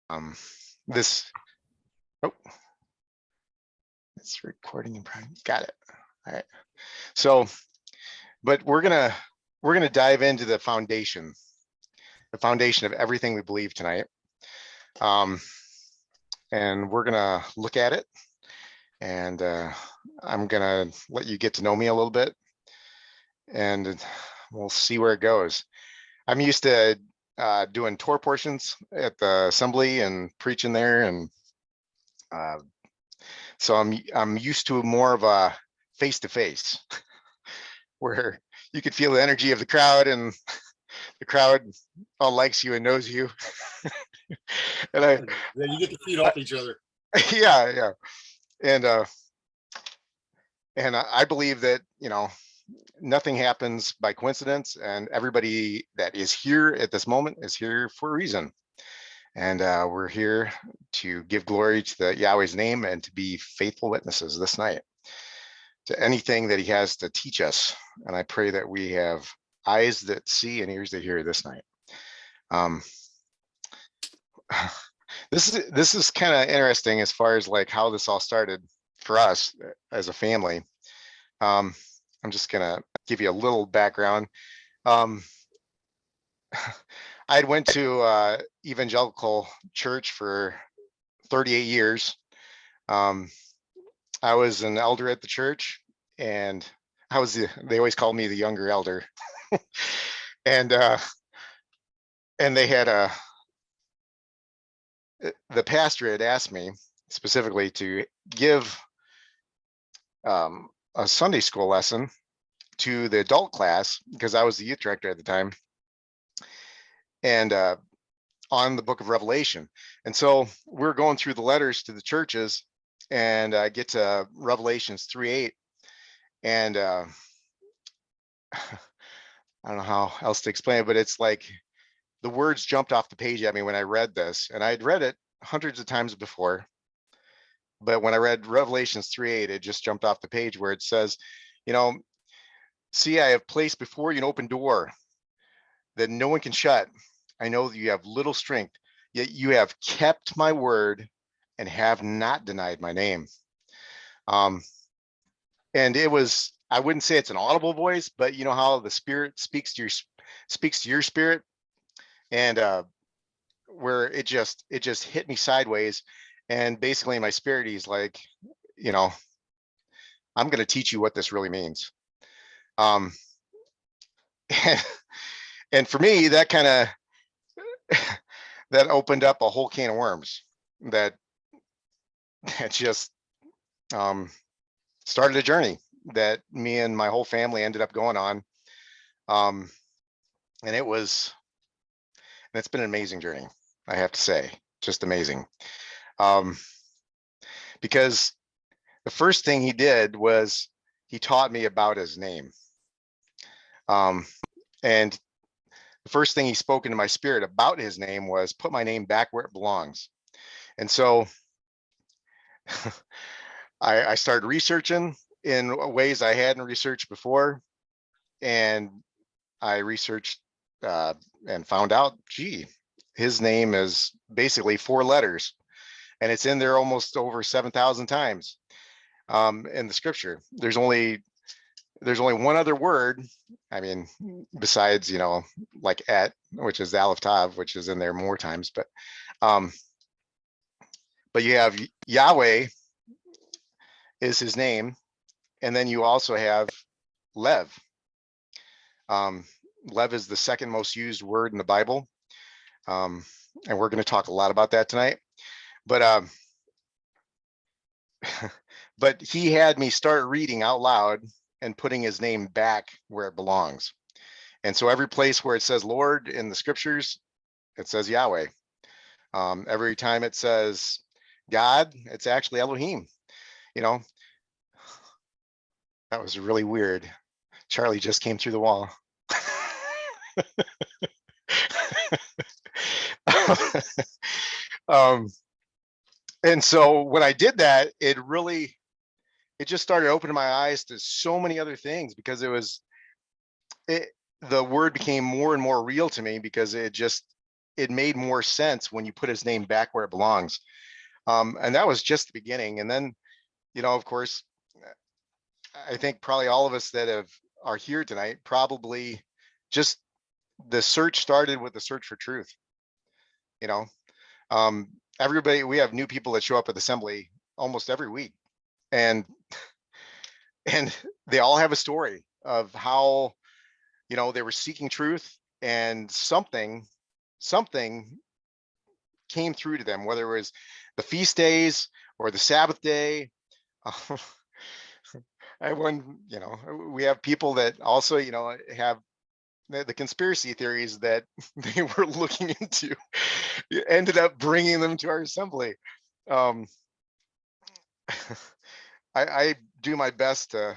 Um, this, oh, it's recording in progress. Got it. All right. So, but we're gonna dive into the foundation of everything we believe tonight. And we're gonna look at it, and I'm gonna let you get to know me a little bit, and we'll see where it goes. I'm used to doing tour portions at the assembly and preaching there, and so I'm used to more of a face-to-face where you could feel the energy of the crowd, and the crowd all likes you and knows you. And you get to feed off each other. Yeah. And I believe that, nothing happens by coincidence, and everybody that is here at this moment is here for a reason. And we're here to give glory to the Yahweh's name and to be faithful witnesses this night to anything that he has to teach us. And I pray that we have eyes that see and ears that hear this night. This is kind of interesting as far as like how this all started for us as a family. I'm just gonna give you a little background. I went to evangelical church for 38 years. I was an elder at the church, and they always called me the younger elder. And they had the pastor had asked me specifically to give a Sunday school lesson to the adult class, because I was the youth director at the time, and on the book of Revelation. And so we're going through the letters to the churches, and I get to Revelations 3:8, and I don't know how else to explain it, but it's like the words jumped off the page at me when I read this, and I'd read it hundreds of times before. But when I read Revelations 3:8, it just jumped off the page where it says, see, I have placed before you an open door that no one can shut. I know that you have little strength, yet you have kept my word and have not denied my name. And it was, I wouldn't say it's an audible voice, but you know how the Spirit speaks to your spirit, and where it just hit me sideways. And basically my spirit is like, I'm going to teach you what this really means. And for me, that kind of that opened up a whole can of worms that just started a journey that me and my whole family ended up going on. And it's been an amazing journey, I have to say, just amazing. Because the first thing he did was he taught me about his name. And the first thing he spoke into my spirit about his name was put my name back where it belongs. And so I started researching in ways I hadn't researched before. And I researched and found out, gee, his name is basically 4 letters, and it's in there almost over 7,000 times in the scripture. There's only one other word, I mean, besides, like et, which is the Aleph Tav, which is in there more times, but you have Yahweh is his name, and then you also have Lev. Lev is the second most used word in the Bible, and we're going to talk a lot about that tonight. But but he had me start reading out loud and putting his name back where it belongs. And so every place where it says Lord in the scriptures, it says Yahweh. Every time it says God, it's actually Elohim. That was really weird. Charlie just came through the wall. And so when I did that, it just started opening my eyes to so many other things, because the word became more and more real to me, because it it made more sense when you put his name back where it belongs. And that was just the beginning. And then, of course, I think probably all of us that are here tonight, probably just the search started with the search for truth. Everybody, we have new people that show up at the assembly almost every week, and they all have a story of how, they were seeking truth, and something came through to them, whether it was the feast days or the Sabbath day. We have people that also, have the conspiracy theories that they were looking into ended up bringing them to our assembly. I do my best to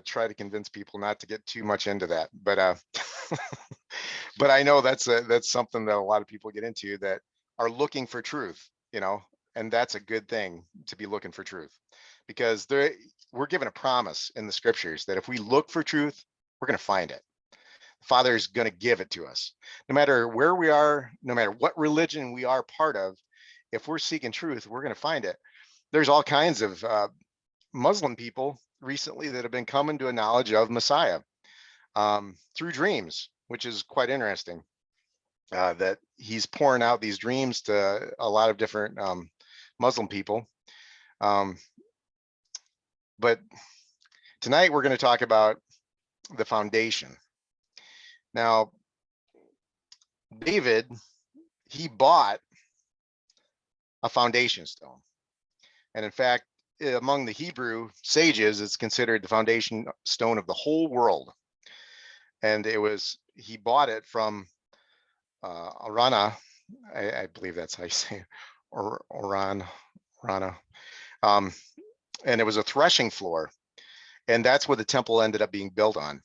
try to convince people not to get too much into that, but but I know that's something that a lot of people get into, that are looking for truth, and that's a good thing, to be looking for truth, because we're given a promise in the scriptures that if we look for truth, we're going to find it. Father is going to give it to us, no matter where we are, no matter what religion we are part of. If we're seeking truth, we're going to find it. There's all kinds of Muslim people recently that have been coming to a knowledge of Messiah through dreams, which is quite interesting. That he's pouring out these dreams to a lot of different Muslim people. But tonight we're going to talk about the foundation. Now, David, he bought a foundation stone. And in fact, among the Hebrew sages, it's considered the foundation stone of the whole world. And he bought it from Arana, I believe that's how you say it, or Rana. And it was a threshing floor. And that's where the temple ended up being built on.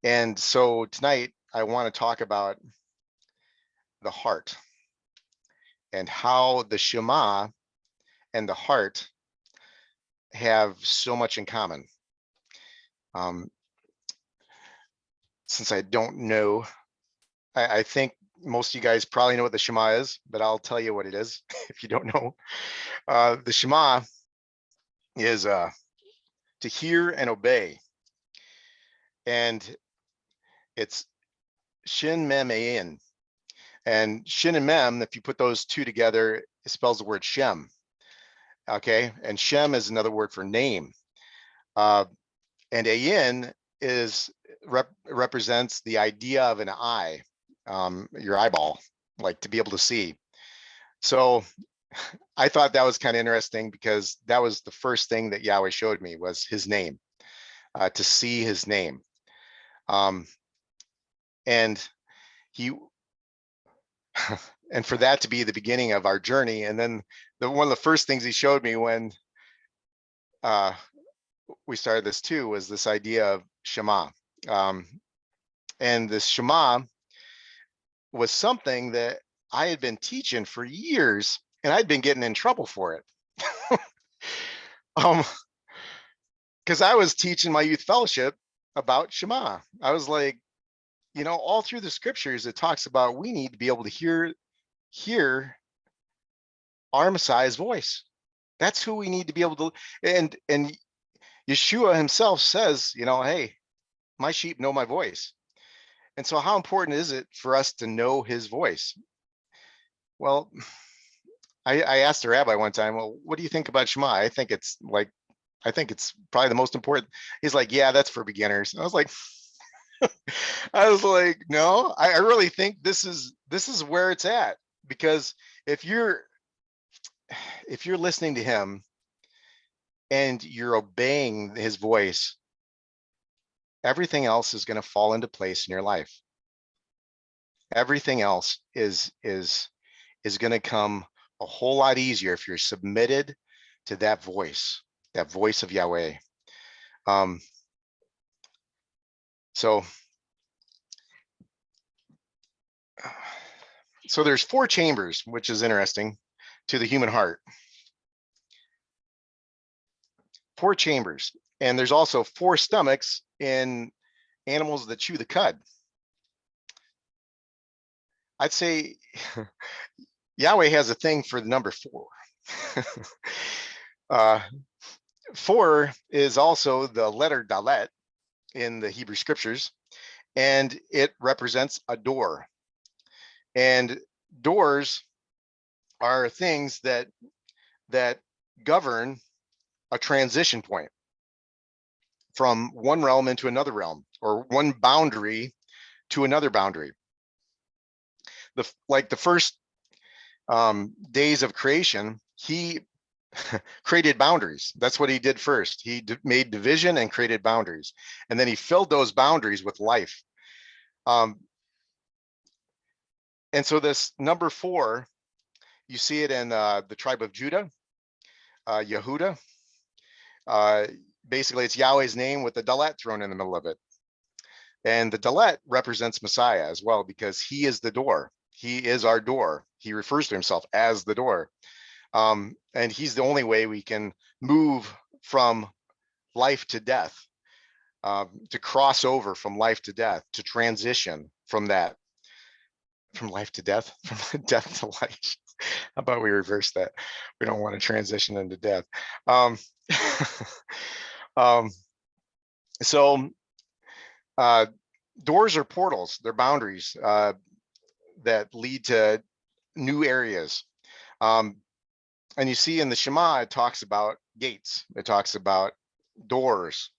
And so tonight, I want to talk about the heart, and how the Shema and the heart have so much in common. Since I don't know, I think most of you guys probably know what the Shema is, but I'll tell you what it is if you don't know. The Shema is to hear and obey. And it's Shin Mem Ayin. And Shin and Mem, if you put those two together, it spells the word Shem. Okay, and Shem is another word for name. And Ayin represents the idea of an eye, your eyeball, like to be able to see. So I thought that was kind of interesting, because that was the first thing that Yahweh showed me, was his name, to see his name. And and for that to be the beginning of our journey. And then one of the first things he showed me when we started this too was this idea of Shema. And this Shema was something that I had been teaching for years, and I'd been getting in trouble for it. Because I was teaching my youth fellowship about Shema. I was like, all through the scriptures, it talks about we need to be able to hear our Messiah's voice. That's who we need to be able to. And Yeshua himself says, hey, my sheep know my voice. And so how important is it for us to know his voice? Well, I asked the rabbi one time, well, what do you think about Shema? I think it's probably the most important. He's like, yeah, that's for beginners. I was like, no, I really think this is where it's at, because if you're listening to him and you're obeying his voice, everything else is going to fall into place in your life. Everything else is going to come a whole lot easier if you're submitted to that voice of Yahweh. So there's 4 chambers, which is interesting, to the human heart. 4 chambers. And there's also 4 stomachs in animals that chew the cud. I'd say Yahweh has a thing for the number 4. uh, 4 is also the letter Dalet in the Hebrew scriptures, and it represents a door. And doors are things that govern a transition point from one realm into another realm, or one boundary to another boundary. The first days of creation, he created boundaries. That's what he did first. He made division and created boundaries, and then he filled those boundaries with life. And so this number 4, you see it in the tribe of Judah, Yehuda. Basically, it's Yahweh's name with the Dalet thrown in the middle of it. And the Dalet represents Messiah as well, because he is the door. He is our door. He refers to himself as the door. And he's the only way we can move from life to death, to cross over from life to death, to transition from that, from life to death, from death to life. How about we reverse that? We don't want to transition into death. So doors are portals. They're boundaries that lead to new areas. And you see in the Shema, it talks about gates. It talks about doors.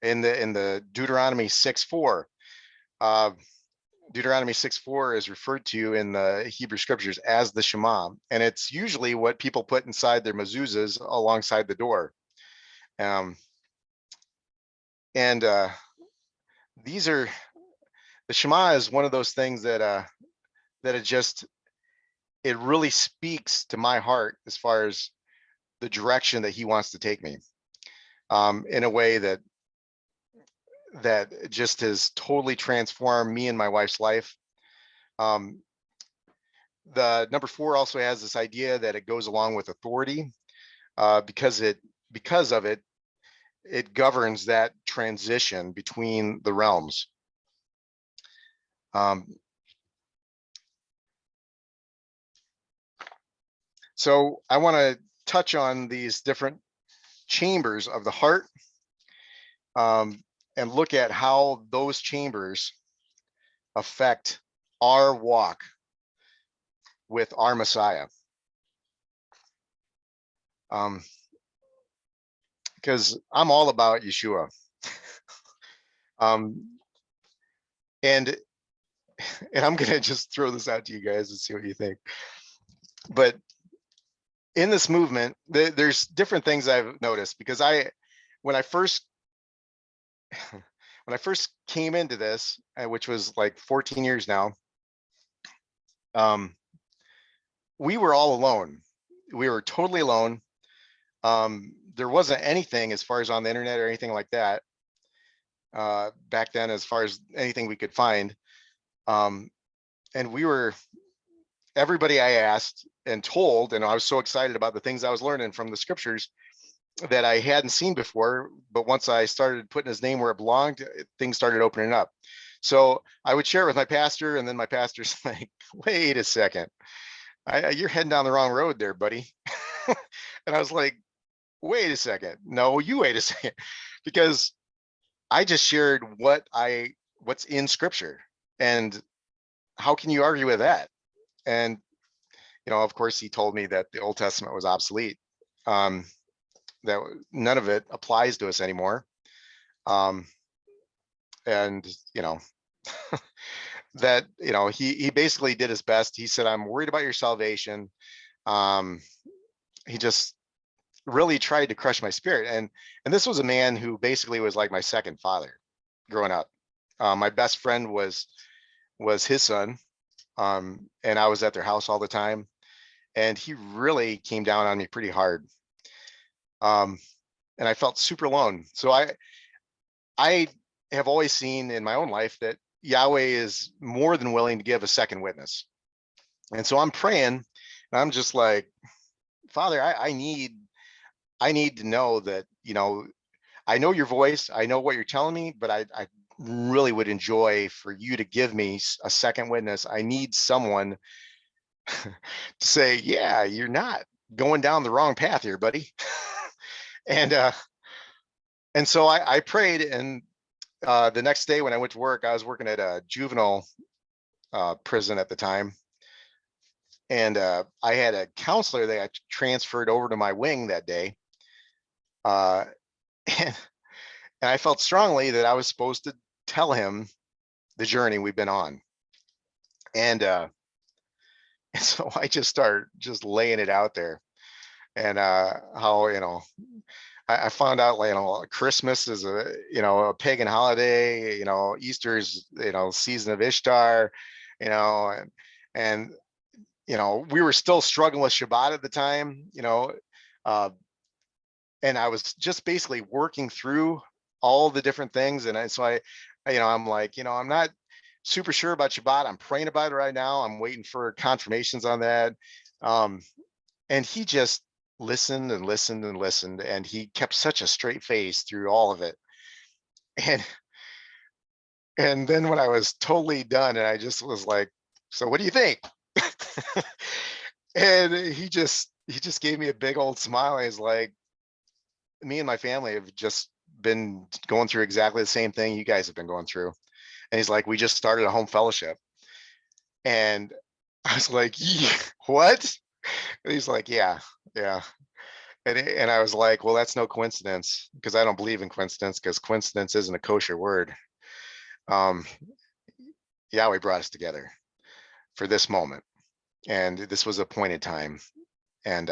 In the Deuteronomy 6:4, Deuteronomy 6:4 is referred to in the Hebrew scriptures as the Shema, and it's usually what people put inside their mezuzahs alongside the door. These are, the Shema is one of those things that it really speaks to my heart as far as the direction that he wants to take me, in a way that just has totally transformed me and my wife's life. The number 4 also has this idea that it goes along with authority, because of it governs that transition between the realms. So I want to touch on these different chambers of the heart, and look at how those chambers affect our walk with our Messiah. Because I'm all about Yeshua. And I'm gonna just throw this out to you guys and see what you think. But in this movement, there's different things I've noticed, because when I first came into this, which was like 14 years now, we were all alone. We were totally alone. There wasn't anything as far as on the internet or anything like that back then, as far as anything we could find. And everybody I asked and told, and I was so excited about the things I was learning from the scriptures that I hadn't seen before. But once I started putting his name where it belonged, things started opening up. So I would share it with my pastor, and then my pastor's like, wait a second, you're heading down the wrong road there, buddy. And I was like, wait a second. No, you wait a second. Because I just shared what's in scripture, and how can you argue with that? And, of course, he told me that the Old Testament was obsolete, that none of it applies to us anymore. And, that, he basically did his best. He said, I'm worried about your salvation. He just really tried to crush my spirit. And this was a man who basically was like my second father growing up. My best friend was his son. And I was at their house all the time, and he really came down on me pretty hard. And I felt super alone. So I have always seen in my own life that Yahweh is more than willing to give a second witness. And so I'm praying, and I'm just like, Father, I need to know that, I know your voice, I know what you're telling me, but I really would enjoy for you to give me a second witness. I need someone to say, yeah, you're not going down the wrong path here, buddy. and so I prayed, and the next day when I went to work, I was working at a juvenile prison at the time. And I had a counselor that I transferred over to my wing that day. Uh, and I felt strongly that I was supposed to tell him the journey we've been on. And so I just started just laying it out there. And how, I found out, like, Christmas is a pagan holiday, Easter's, season of Ishtar, and, and, we were still struggling with Shabbat at the time, uh, and I was just basically working through all the different things. And so I'm like, I'm not super sure about Shabbat. I'm praying about it right now. I'm waiting for confirmations on that. And he just listened and listened and listened, and he kept such a straight face through all of it. And then when I was totally done, and I just was like, so what do you think? And he just gave me a big old smile. He's like, me and my family have just been going through exactly the same thing you guys have been going through. And he's like, we just started a home fellowship. And I was like, what? And he's like, yeah. And I was like, well, that's no coincidence, because I don't believe in coincidence, because coincidence isn't a kosher word. Yahweh brought us together for this moment, and this was appointed time. And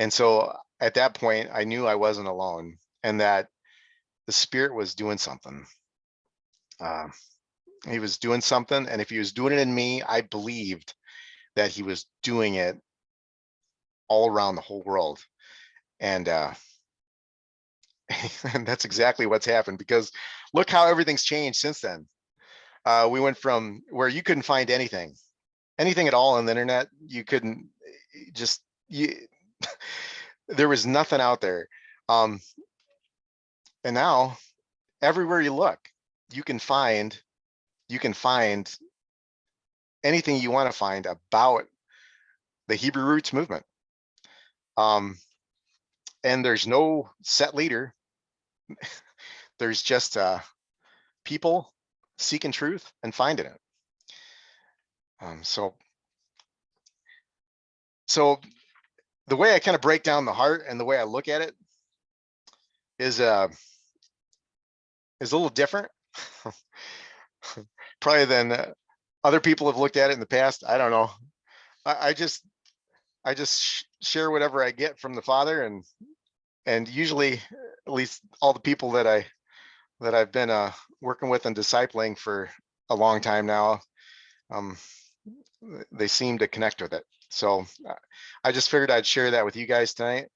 so at that point, I knew I wasn't alone, and that the Spirit was doing something. He was doing something, and if he was doing it in me, I believed that he was doing it all around the whole world. And and that's exactly what's happened, because look how everything's changed since then. We went from where you couldn't find anything at all on the internet. You couldn't just there was nothing out there. And now everywhere you look, you can find anything you want to find about the Hebrew roots movement. And there's no set leader. There's just people seeking truth and finding it. So the way I kind of break down the heart and the way I look at it is a little different, probably than other people have looked at it in the past. I don't know. I just share whatever I get from the Father, and usually, at least all the people that I've been working with and discipling for a long time now, they seem to connect with it. So I just figured I'd share that with you guys tonight.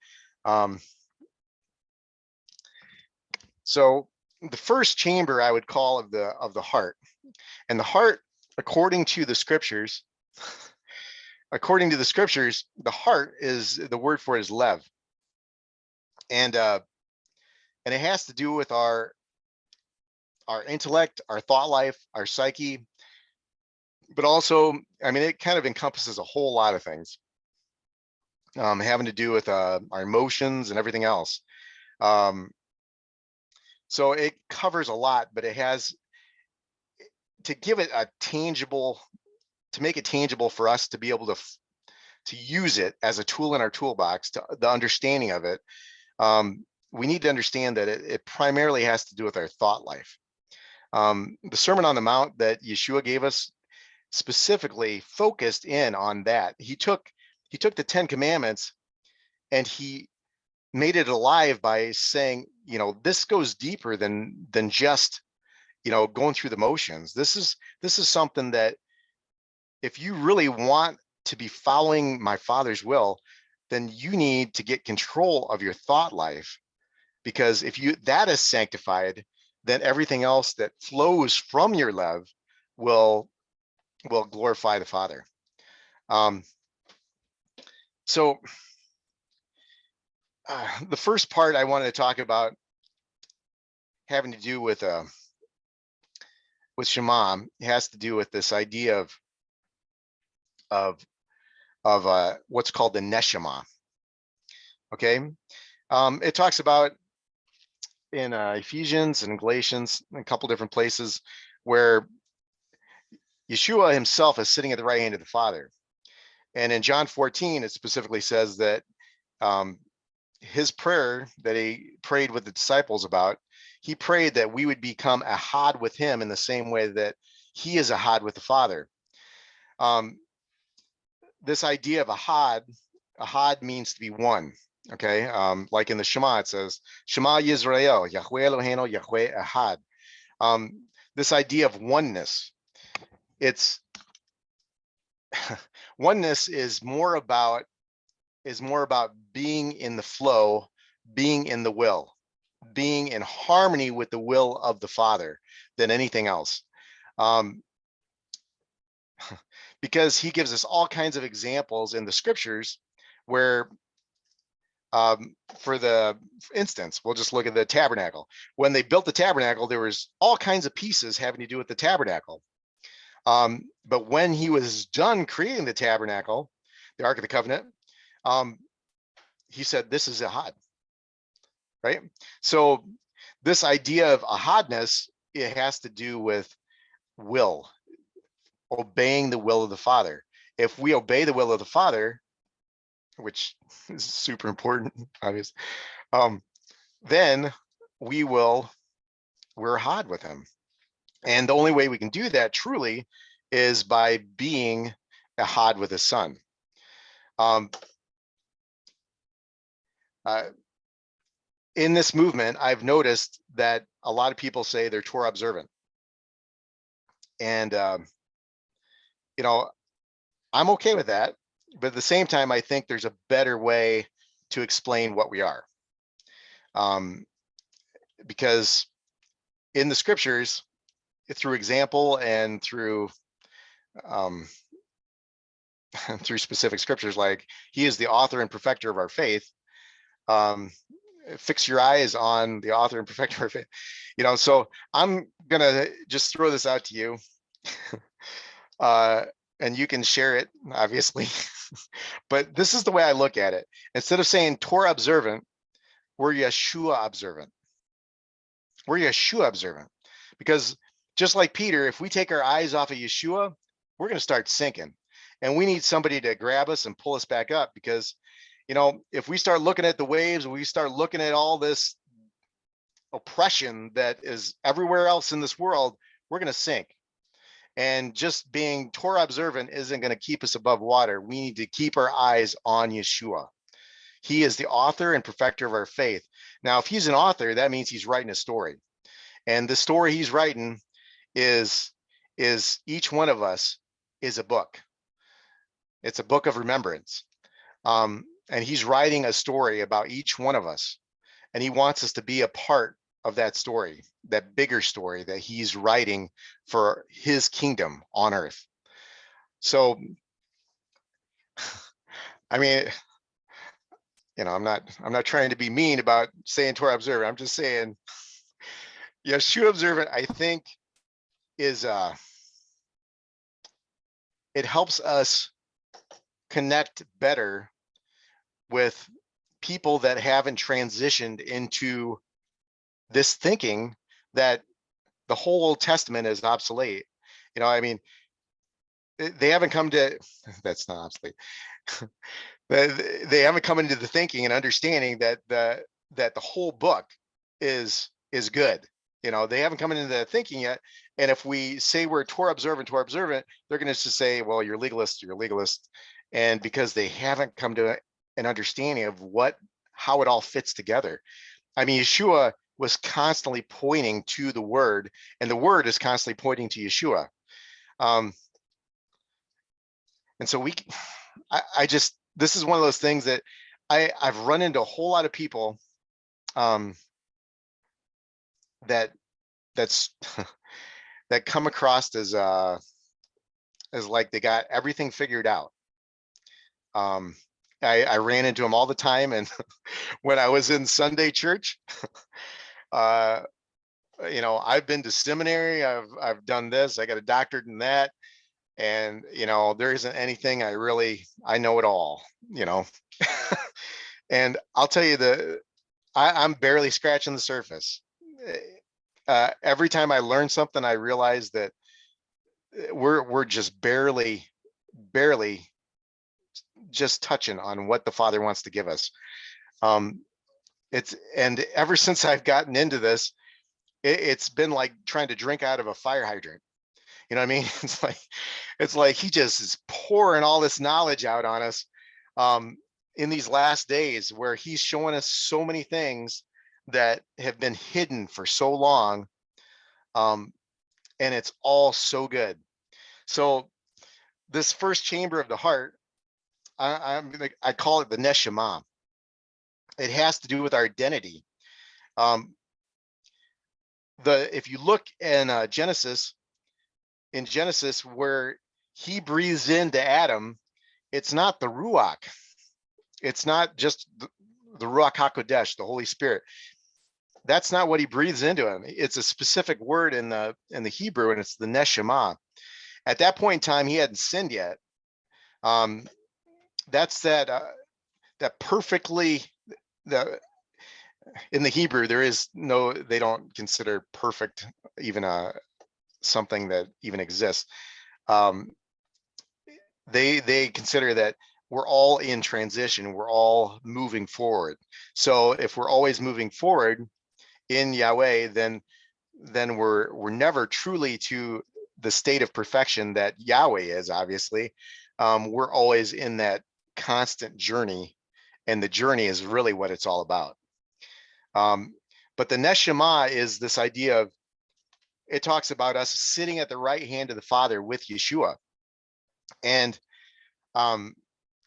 So the first chamber I would call of the heart, and the heart, according to the scriptures, the heart is, the word for it is lev. And it has to do with our intellect, our thought life, our psyche, but also, I mean, it kind of encompasses a whole lot of things, having to do with our emotions and everything else. So it covers a lot, but it has to give it to make it tangible for us to be able to use it as a tool in our toolbox, to the understanding of it. We need to understand that it primarily has to do with our thought life. The Sermon on the Mount that Yeshua gave us specifically focused in on that. He took the 10 Commandments and he made it alive by saying, this goes deeper than just, going through the motions. This is something that if you really want to be following my Father's will, then you need to get control of your thought life, because if that is sanctified, then everything else that flows from your love will glorify the Father. So the first part I wanted to talk about having to do with with Shema has to do with this idea of what's called the neshama. Okay, it talks about in Ephesians and Galatians, a couple different places where Yeshua himself is sitting at the right hand of the Father. And in John 14, it specifically says that his prayer that he prayed with the disciples about, he prayed that we would become ahad with him in the same way that he is ahad with the Father. This idea of ahad means to be one. Okay, like in the Shema, it says, Shema Yisrael, Yahweh Eloheinu, Yahweh Ahad. This idea of oneness, it's oneness is more about being in the flow, being in the will, being in harmony with the will of the Father than anything else. Because he gives us all kinds of examples in the scriptures where, for instance, we'll just look at the tabernacle. When they built the tabernacle, there was all kinds of pieces having to do with the tabernacle. But when he was done creating the tabernacle, the Ark of the Covenant, he said, this is ahad, right? So this idea of ahadness, it has to do with will, obeying the will of the Father. If we obey the will of the Father, which is super important, obviously, then we're ahad with him. And the only way we can do that truly is by being ahad with his Son. In this movement, I've noticed that a lot of people say they're Torah observant. And, I'm okay with that. But at the same time, I think there's a better way to explain what we are. Because in the scriptures, through example and through through specific scriptures, like he is the author and perfecter of our faith. Fix your eyes on the author and perfecter of our faith. So I'm gonna just throw this out to you, and you can share it, obviously. But this is the way I look at it. Instead of saying Torah observant, we're Yeshua observant. We're Yeshua observant, because just like Peter, if we take our eyes off of Yeshua, we're going to start sinking, and we need somebody to grab us and pull us back up. Because, if we start looking at the waves, we start looking at all this oppression that is everywhere else in this world, we're going to sink. And just being Torah observant isn't going to keep us above water. We need to keep our eyes on Yeshua. He is the author and perfecter of our faith. Now, if he's an author, that means he's writing a story. And the story he's writing is each one of us is a book. It's a book of remembrance. And he's writing a story about each one of us. And he wants us to be a part of that story, that bigger story that he's writing for his kingdom on earth. So, I mean, I'm not trying to be mean about saying Torah observant. I'm just saying Yeshua observant, I think, is it helps us connect better with people that haven't transitioned into this thinking that the whole Old Testament is obsolete. I mean, they haven't come to, that's not obsolete. They haven't come into the thinking and understanding that the whole book is good. They haven't come into the thinking yet. And if we say we're Torah observant, they're going to just say, well, you're legalist. And because they haven't come to an understanding of how it all fits together. I mean, Yeshua was constantly pointing to the Word, and the Word is constantly pointing to Yeshua. And so this is one of those things that I've run into a whole lot of people that come across as like they got everything figured out. I ran into them all the time, and when I was in Sunday church, you know, I've been to seminary, I've done this, I got a doctorate in that, and you know, there isn't anything I know it all, you know. And I'll tell you I'm barely scratching the surface. Every time I learn something, I realize that we're just barely just touching on what the Father wants to give us. Um, and ever since I've gotten into this, it's been like trying to drink out of a fire hydrant. You know what I mean? It's like he just is pouring all this knowledge out on us um, in these last days, where he's showing us so many things that have been hidden for so long, um, and it's all so good. So this first chamber of the heart, I call it the Shema. It has to do with our identity. Um, if you look in Genesis, where he breathes into Adam, it's not the Ruach. It's not just the Ruach HaKodesh, the Holy Spirit. That's not what he breathes into him. It's a specific word in the Hebrew, and it's the Neshama. At that point in time, he hadn't sinned yet. That's that perfectly the in the Hebrew, they don't consider perfect even something that even exists. Um, they consider that we're all in transition, we're all moving forward. So if we're always moving forward in Yahweh, then we're never truly to the state of perfection that Yahweh is, obviously. We're always in that constant journey, and the journey is really what it's all about. But the Neshama is this idea of, it talks about us sitting at the right hand of the Father with Yeshua. And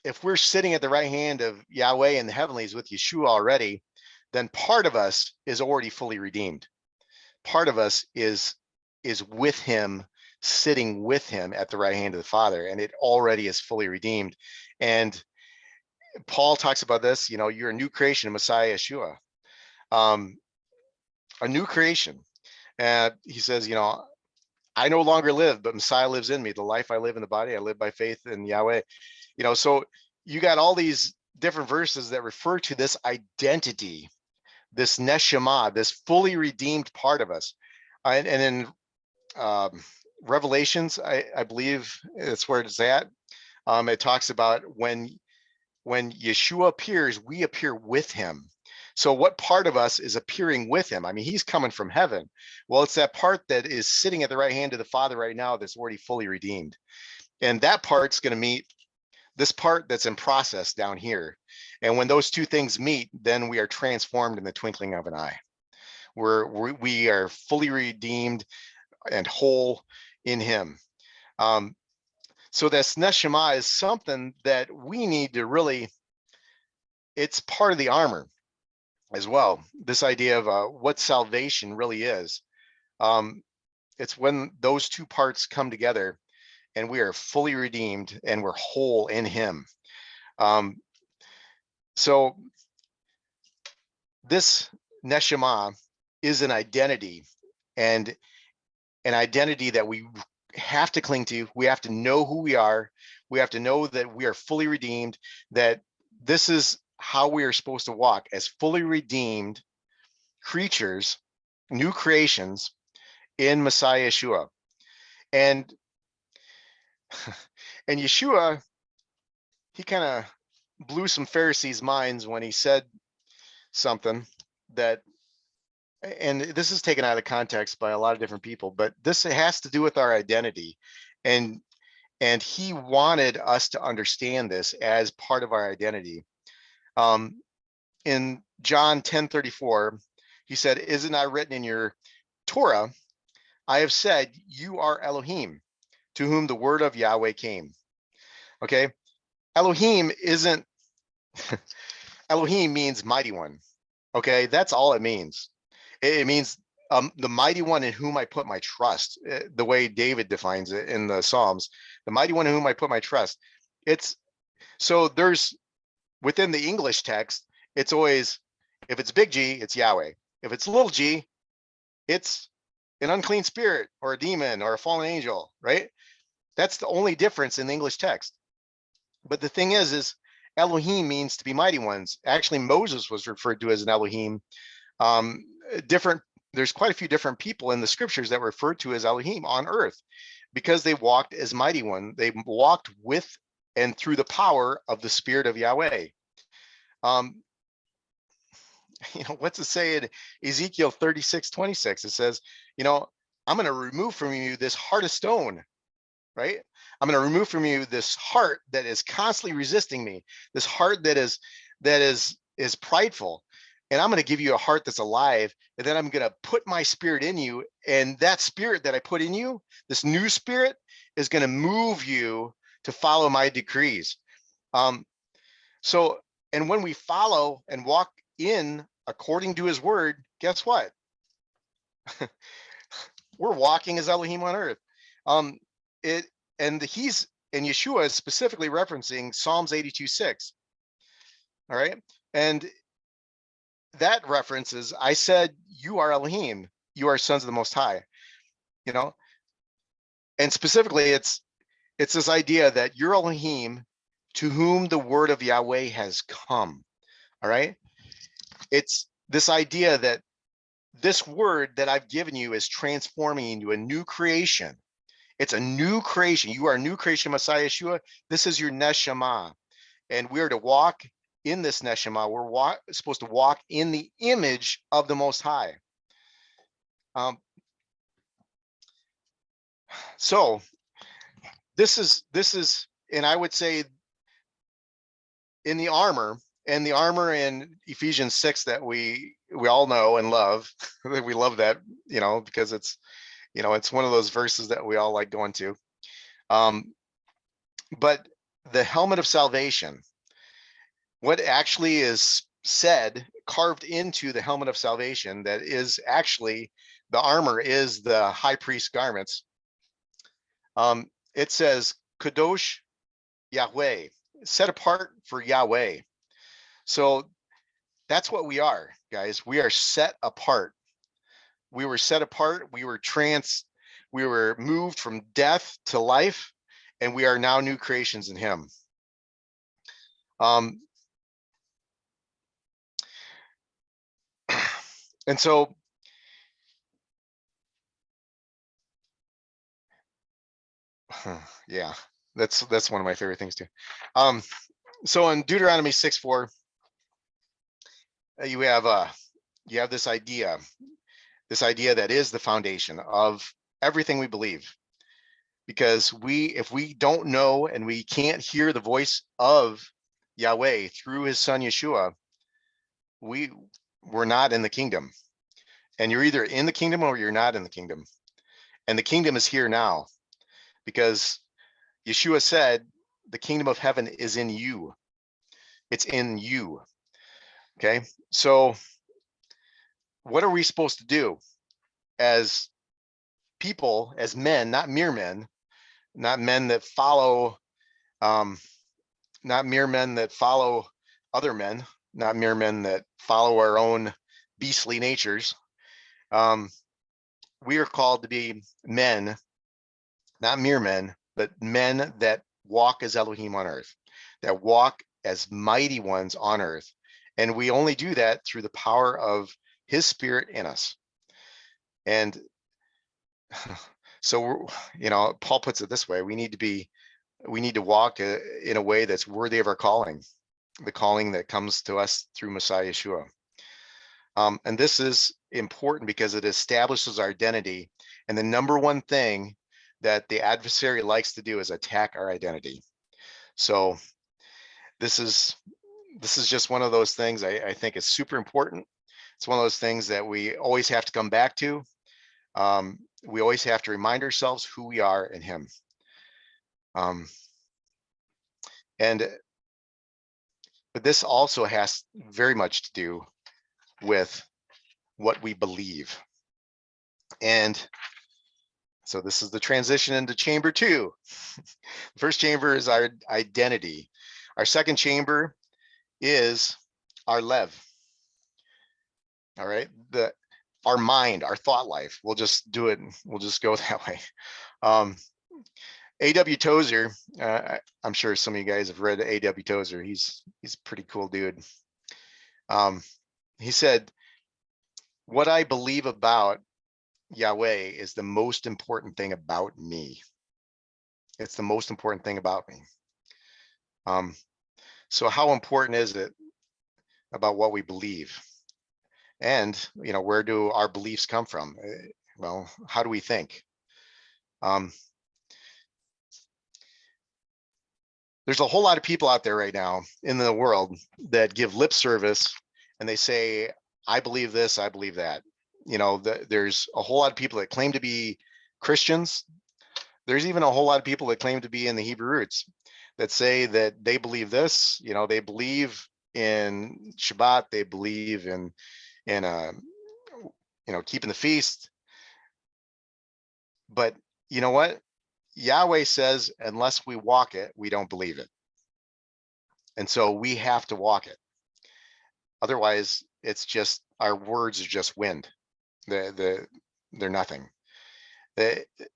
if we're sitting at the right hand of Yahweh in the heavenlies with Yeshua already, then part of us is already fully redeemed. Part of us is with him, sitting with him at the right hand of the Father, and it already is fully redeemed. And Paul talks about this, you know, you're a new creation in Messiah Yeshua, a new creation. And he says, you know, I no longer live, but Messiah lives in me. The life I live in the body, I live by faith in Yahweh. You know, so you got all these different verses that refer to this identity, this neshama, this fully redeemed part of us. And in Revelations, I believe it's where it's at. It talks about when Yeshua appears, we appear with him. So what part of us is appearing with him? I mean, he's coming from heaven. Well, it's that part that is sitting at the right hand of the Father right now that's already fully redeemed. And that part's going to meet this part that's in process down here. And when those two things meet, then we are transformed in the twinkling of an eye. We are fully redeemed and whole in him. So this neshama is something that we need to really, it's part of the armor as well. This idea of what salvation really is. It's when those two parts come together and we are fully redeemed and we're whole in him. So this neshama is an identity, and an identity that we have to cling to. We have to know who we are. We have to know that we are fully redeemed, that this is how we are supposed to walk as fully redeemed creatures, new creations in Messiah Yeshua. And Yeshua, he kind of blew some Pharisees' minds when he said something that, and this is taken out of context by a lot of different people, but this has to do with our identity. And he wanted us to understand this as part of our identity. In John 10:34, he said, "Is it not written in your Torah, I have said, you are Elohim, to whom the word of Yahweh came." Okay. Elohim isn't, Elohim means mighty one. Okay. That's all it means. It means the mighty one in whom I put my trust, the way David defines it in the Psalms, the mighty one in whom I put my trust. It's so there's within the English text, it's always, if it's big G, it's Yahweh. If it's little g, It's an unclean spirit or a demon or a fallen angel, right? That's the only difference in the English text. But the thing is Elohim means to be mighty ones. Actually, Moses was referred to as an Elohim. Um, different, there's quite a few different people in the scriptures that were referred to as Elohim on earth because they walked as mighty one. They walked with and through the power of the Spirit of Yahweh. What's it say in Ezekiel 36:26? It says, I'm going to remove from you this heart of stone, right? I'm going to remove from you this heart that is constantly resisting me, this heart that is prideful, and I'm going to give you a heart that's alive, and then I'm going to put my spirit in you, and that spirit that I put in you, this new spirit, is going to move you to follow my decrees. And when we follow and walk in according to his word, guess what? We're walking as Elohim on earth. Yeshua is specifically referencing Psalms 82:6. All right. And that references, I said, you are Elohim, you are sons of the Most High, and specifically it's this idea that you're Elohim to whom the word of Yahweh has come. All right. It's this idea that this word that I've given you is transforming into a new creation. It's a new creation. You are a new creation, Messiah Yeshua. This is your neshama. And we are to walk in this neshama. We're supposed to walk in the image of the Most High. So this is, and I would say in the armor, in Ephesians 6 that we all know and love, we love that, because it's, it's one of those verses that we all like going to. But the helmet of salvation, what actually is said, carved into the helmet of salvation, that is actually the armor, is the high priest garments. It says, Kadosh Yahweh, set apart for Yahweh. So that's what we are, guys. We are set apart. We were set apart. We were moved from death to life, and we are now new creations in him. And so, yeah, that's one of my favorite things too. So in Deuteronomy 6:4, you have this idea that is the foundation of everything we believe. Because if we don't know and we can't hear the voice of Yahweh through his son Yeshua, we're not in the kingdom. And you're either in the kingdom or you're not in the kingdom. And the kingdom is here now, because Yeshua said the kingdom of heaven is in you. It's in you. Okay. So what are we supposed to do as people, as men, not mere men, not men that follow, not mere men that follow other men, not mere men that follow our own beastly natures. We are called to be men, not mere men, but men that walk as Elohim on earth, that walk as mighty ones on earth. And we only do that through the power of his spirit in us. And so, Paul puts it this way: we need to walk in a way that's worthy of our calling, the calling that comes to us through Messiah Yeshua. And this is important because it establishes our identity. And the number one thing that the adversary likes to do is attack our identity. So this is just one of those things I think is super important. It's one of those things that we always have to come back to. We always have to remind ourselves who we are in him. But this also has very much to do with what we believe. And so this is the transition into chamber 2. The first chamber is our identity. Our second chamber is our lev. All right. The our mind, our thought life. We'll just do it. We'll just go that way. A.W. Tozer, I'm sure some of you guys have read A.W. Tozer. He's a pretty cool dude. He said, what I believe about Yahweh is the most important thing about me. It's the most important thing about me. So how important is it about what we believe? And, where do our beliefs come from? Well, how do we think? There's a whole lot of people out there right now in the world that give lip service and they say, I believe this, I believe that. There's a whole lot of people that claim to be Christians. There's even a whole lot of people that claim to be in the Hebrew roots that say that they believe this, they believe in Shabbat, they believe in keeping the feast. But you know what? Yahweh says, unless we walk it, we don't believe it. And so we have to walk it. Otherwise, it's just, our words are just wind. They're nothing.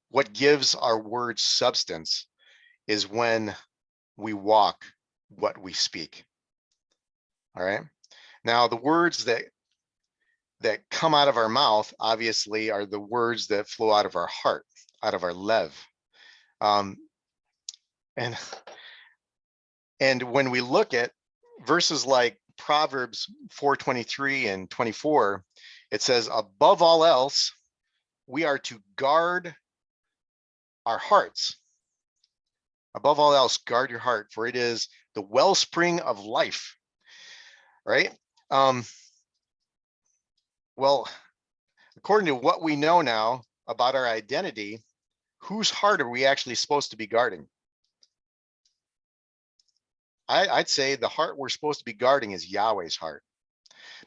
What gives our words substance is when we walk what we speak. All right. Now, the words that come out of our mouth, obviously, are the words that flow out of our heart, out of our lev. And when we look at verses like Proverbs 4:23 and 24, it says, above all else, we are to guard our hearts. Above all else, guard your heart, for it is the wellspring of life. Right? Well, according to what we know now about our identity, whose heart are we actually supposed to be guarding? I'd say the heart we're supposed to be guarding is Yahweh's heart,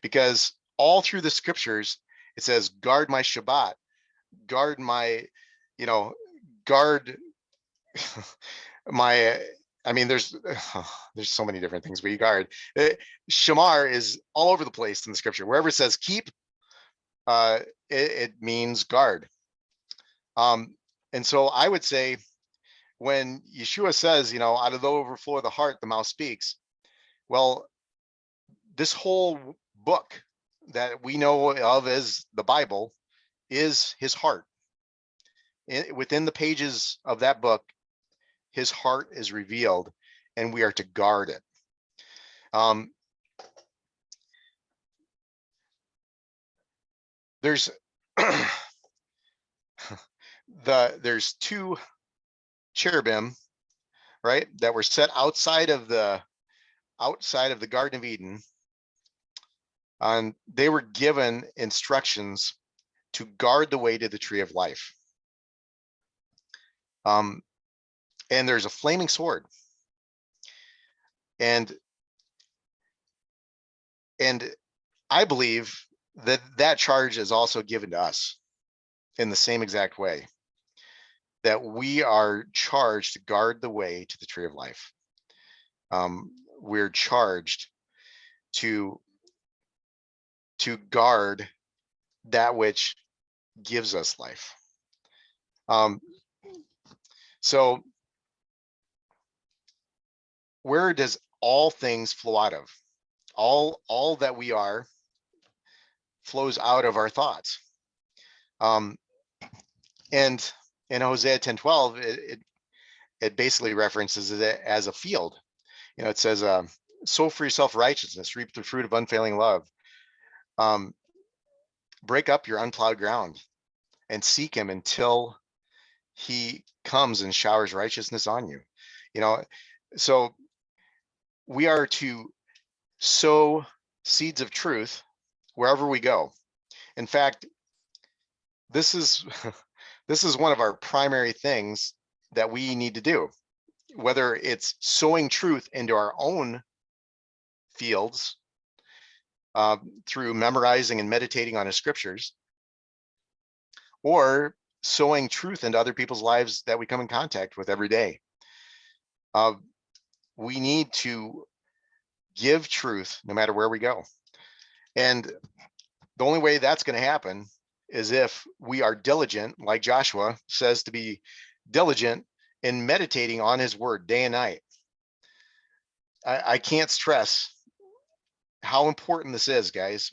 because all through the scriptures, it says, guard my Shabbat, guard my, guard my, there's so many different things we guard. Shema is all over the place in the scripture. Wherever it says keep, it means guard. And so I would say, when Yeshua says, out of the overflow of the heart, the mouth speaks. Well, this whole book that we know of as the Bible is his heart. Within the pages of that book, his heart is revealed, and we are to guard it. There's there's two cherubim, right, that were set outside of the Garden of Eden, and they were given instructions to guard the way to the tree of life. And there's a flaming sword, and I believe that charge is also given to us in the same exact way, that we are charged to guard the way to the tree of life. We're charged to guard that which gives us life. So where does all things flow out of? All that we are flows out of our thoughts. And in Hosea 10:12, it basically references it as a field. It says, sow for yourself righteousness, reap the fruit of unfailing love. Break up your unplowed ground and seek him until he comes and showers righteousness on you. So we are to sow seeds of truth wherever we go. In fact, this is one of our primary things that we need to do, whether it's sowing truth into our own fields through memorizing and meditating on his scriptures, or sowing truth into other people's lives that we come in contact with every day. We need to give truth no matter where we go. And the only way that's going to happen as if we are diligent, like Joshua says to be diligent in meditating on his word day and night. I can't stress how important this is, guys.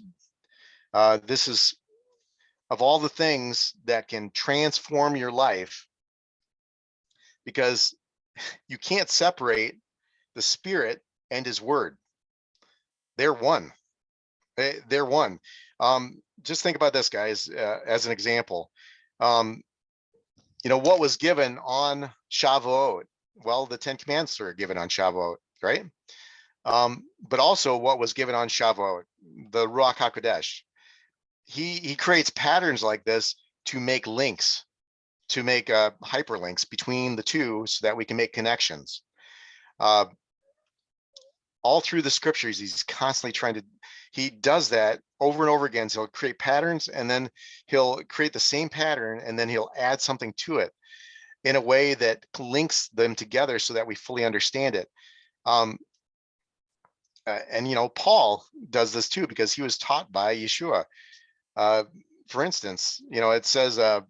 This is, of all the things that can transform your life, because you can't separate the Spirit and his word. They're one. They're one. Just think about this, guys, as an example. What was given on Shavuot? Well, the 10 Commandments are given on Shavuot, right? But also what was given on Shavuot, the Ruach HaKodesh. He creates patterns like this to make links, to make hyperlinks between the two so that we can make connections. All through the scriptures, he's constantly he does that over and over again. So he'll create patterns, and then he'll create the same pattern, and then he'll add something to it in a way that links them together so that we fully understand it. And Paul does this too, because he was taught by Yeshua. For instance, it says, our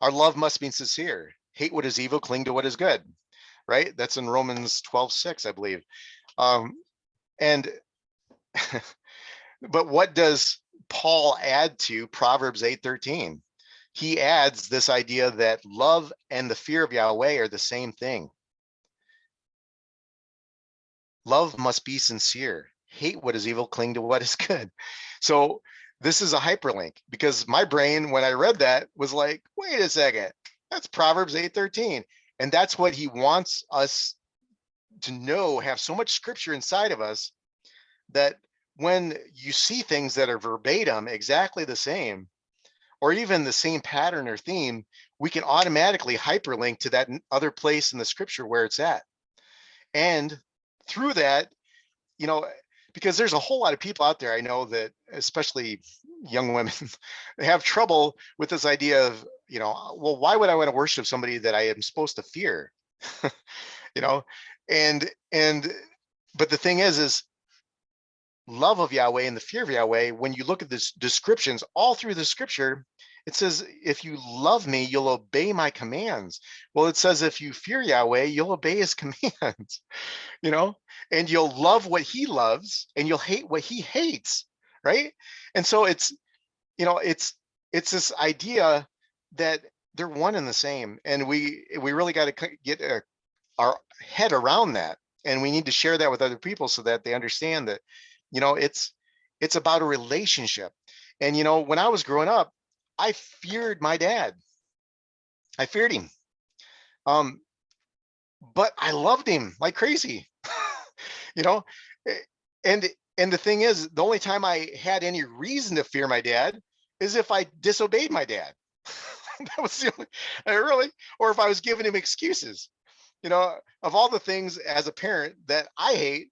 love must be sincere. Hate what is evil, cling to what is good. Right? That's in Romans 12:6, I believe. But what does Paul add to Proverbs 8:13? He adds this idea that love and the fear of Yahweh are the same thing. Love must be sincere. Hate what is evil, cling to what is good. So this is a hyperlink, because my brain, when I read that, was like, wait a second, that's Proverbs 8:13. And that's what he wants us to know, have so much scripture inside of us, that when you see things that are verbatim exactly the same, or even the same pattern or theme, we can automatically hyperlink to that other place in the scripture where it's at. And through that, because there's a whole lot of people out there I know that, especially young women, have trouble with this idea of, well, why would I want to worship somebody that I am supposed to fear? But the thing is love of Yahweh and the fear of Yahweh, when you look at the descriptions all through the scripture, it says, if you love me, you'll obey my commands. Well, it says, if you fear Yahweh, you'll obey his commands, and you'll love what he loves, and you'll hate what he hates. Right. And so it's this idea that they're one and the same. And we really got to get our head around that. And we need to share that with other people so that they understand that, it's about a relationship. And, when I was growing up, I feared my dad. I feared him. But I loved him like crazy, and the thing is, the only time I had any reason to fear my dad is if I disobeyed my dad. That was the only, or if I was giving him excuses. Of all the things as a parent that I hate,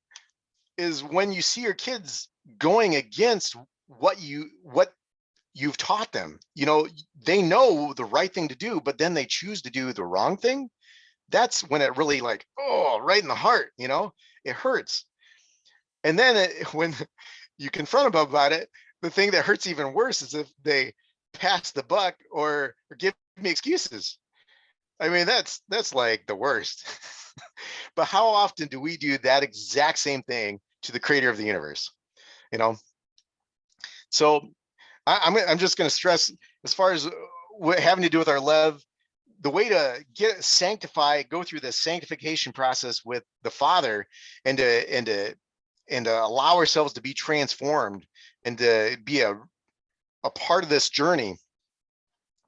is when you see your kids going against what you've taught them. They know the right thing to do, but then they choose to do the wrong thing. That's when it really, like, right in the heart, it hurts. And then when you confront them about it, the thing that hurts even worse is if they pass the buck or give me excuses. I mean, that's like the worst. But how often do we do that exact same thing to the creator of the universe? So I'm just going to stress, as far as what having to do with our love, the way to go through the sanctification process with the Father, and to allow ourselves to be transformed, and to be a part of this journey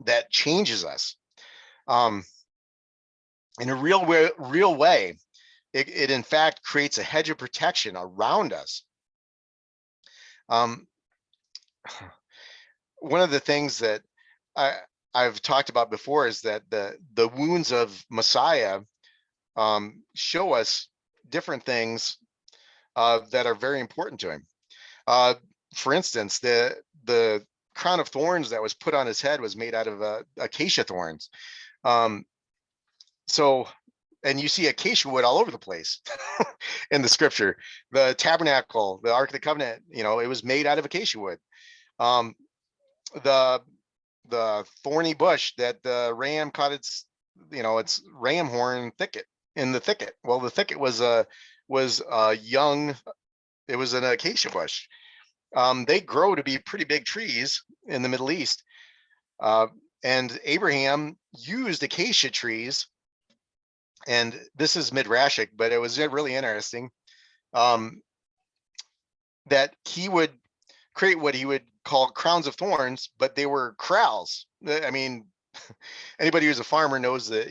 that changes us in a real way. It in fact creates a hedge of protection around us. One of the things that I've talked about before is that the wounds of Messiah show us different things that are very important to him. For instance, the crown of thorns that was put on his head was made out of acacia thorns. And you see acacia wood all over the place in the scripture. The tabernacle, the Ark of the Covenant, it was made out of acacia wood. the thorny bush that the ram caught its ram horn thicket in the thicket. Well, the thicket was a young, it was an acacia bush. They grow to be pretty big trees in the Middle East. And Abraham used acacia trees, and this is midrashic, but it was really interesting, that he would create what he would call crowns of thorns, but they were corrals. I mean, anybody who's a farmer knows that,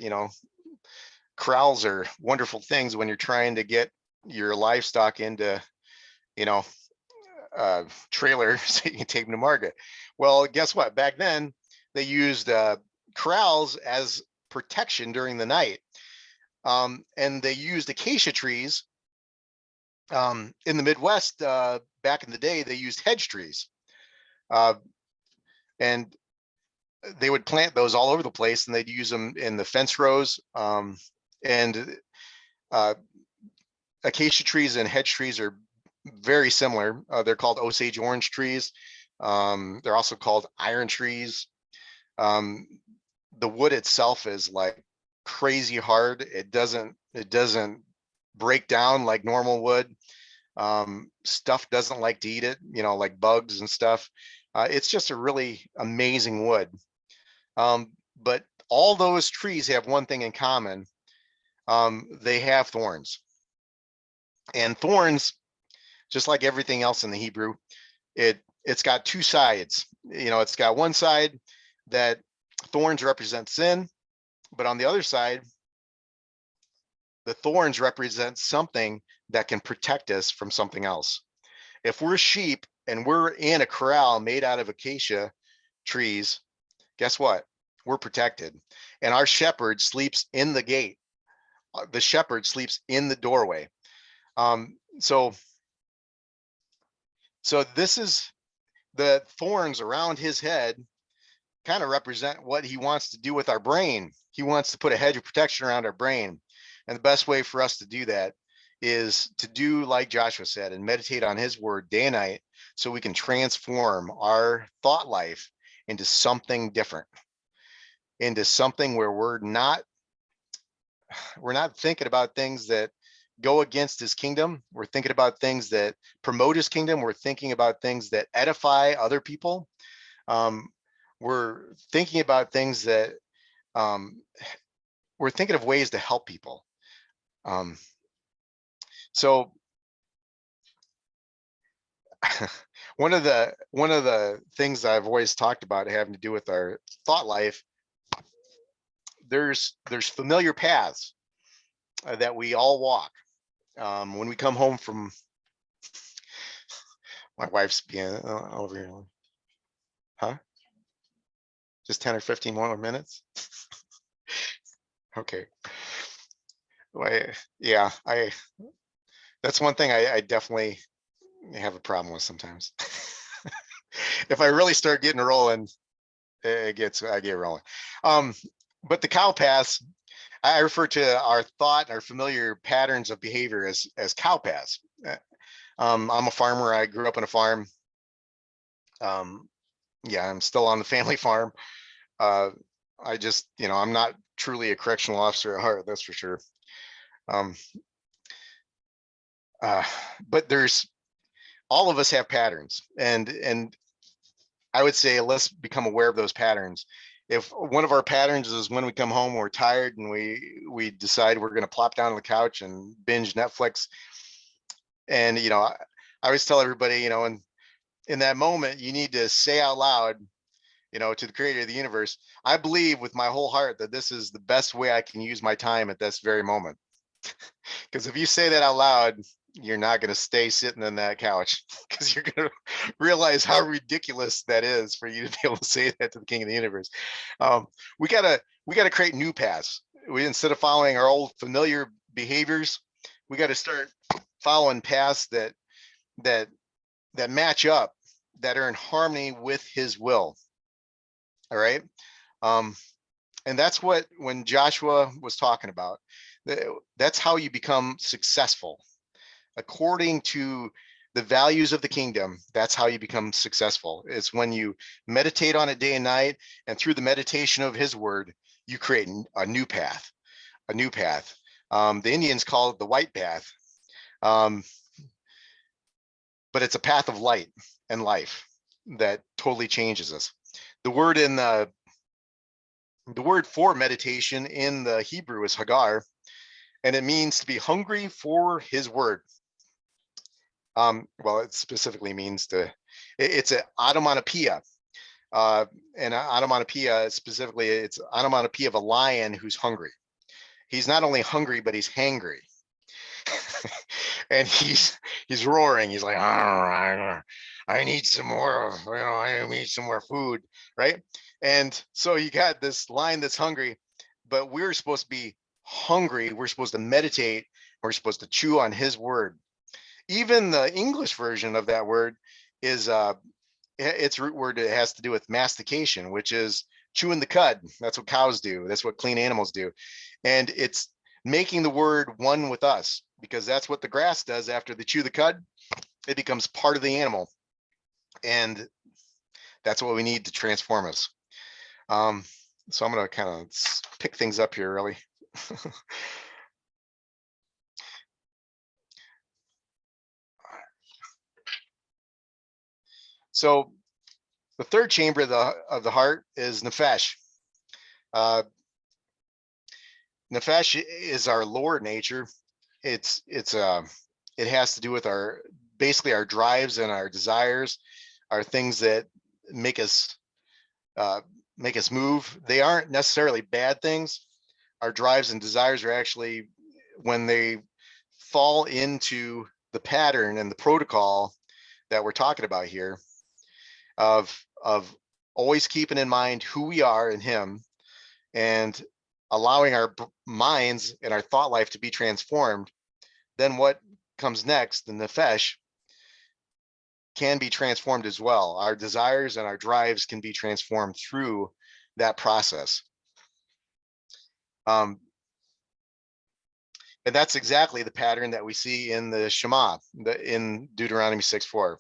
corrals are wonderful things when you're trying to get your livestock into, trailer so you can take them to market. Well, guess what? Back then, they used corrals as protection during the night. And they used acacia trees. In the Midwest, back in the day, they used hedge trees. And they would plant those all over the place, and they'd use them in the fence rows. And acacia trees and hedge trees are very similar. They're called Osage orange trees. They're also called iron trees. The wood itself is like crazy hard. It doesn't break down like normal wood. Stuff doesn't like to eat it, like bugs and stuff. It's just a really amazing wood. But all those trees have one thing in common. They have thorns. And thorns, just like everything else in the Hebrew, it's got two sides. It's got one side that thorns represent sin, but on the other side, the thorns represent something that can protect us from something else. If we're sheep and we're in a corral made out of acacia trees, guess what? We're protected. And our shepherd sleeps in the gate. The shepherd sleeps in the doorway. So this is the thorns around his head kind of represent what he wants to do with our brain. He wants to put a hedge of protection around our brain. And the best way for us to do that is to do like Joshua said and meditate on his word day and night, so we can transform our thought life into something different, into something where we're not thinking about things that go against his kingdom. We're thinking about things that promote his kingdom. We're thinking about things that edify other people. We're thinking about things that we're thinking of ways to help people. So one of the things I've always talked about having to do with our thought life, there's familiar paths that we all walk. When we come home from, my wife's being over here, huh? Just 10 or 15 more minutes. Okay. Yeah, that's one thing I definitely have a problem with sometimes. If I really start getting rolling, I get rolling. But the cow paths, I refer to our thought and our familiar patterns of behavior as cow paths. I'm a farmer. I grew up on a farm. Yeah, I'm still on the family farm. I just, I'm not truly a correctional officer at heart, that's for sure. But all of us have patterns, and I would say let's become aware of those patterns. If one of our patterns is when we come home, we're tired and we decide we're going to plop down on the couch and binge Netflix. And, I always tell everybody, in that moment, you need to say out loud, to the creator of the universe, I believe with my whole heart that this is the best way I can use my time at this very moment. Because if you say that out loud, you're not going to stay sitting on that couch, because you're going to realize how ridiculous that is for you to be able to say that to the king of the universe. We gotta create new paths. Instead of following our old familiar behaviors, we got to start following paths that match up, that are in harmony with his will. All right. And that's what, when Joshua was talking about, that's how you become successful according to the values of the kingdom, that's how you become successful. It's when you meditate on it day and night, and through the meditation of his word, you create a new path, a new path. The Indians call it the white path, but it's a path of light and life that totally changes us. The word for meditation in the Hebrew is hagar, and it means to be hungry for his word. Well, it specifically means it's an onomatopoeia. And onomatopoeia specifically, it's onomatopoeia of a lion who's hungry. He's not only hungry, but he's hangry. And he's roaring. He's like, I need some more, I need some more food, right? And so you got this lion that's hungry, but we're supposed to be hungry. We're supposed to meditate. We're supposed to chew on his word. Even the English version of that word is its root word. It has to do with mastication, which is chewing the cud. That's what cows do. That's what clean animals do. And it's making the word one with us, because that's what the grass does after they chew the cud. It becomes part of the animal. And that's what we need to transform us. So I'm going to kind of pick things up here, really. So the third chamber of the heart is nefesh. Nefesh is our lower nature. It has to do with basically our drives and our desires, are things that make us move. They aren't necessarily bad things. Our drives and desires are actually, when they fall into the pattern and the protocol that we're talking about here, of always keeping in mind who we are in him, and allowing our minds and our thought life to be transformed, then what comes next, the nefesh, can be transformed as well. Our desires and our drives can be transformed through that process. And that's exactly the pattern that we see in the Shema, in Deuteronomy 6:4.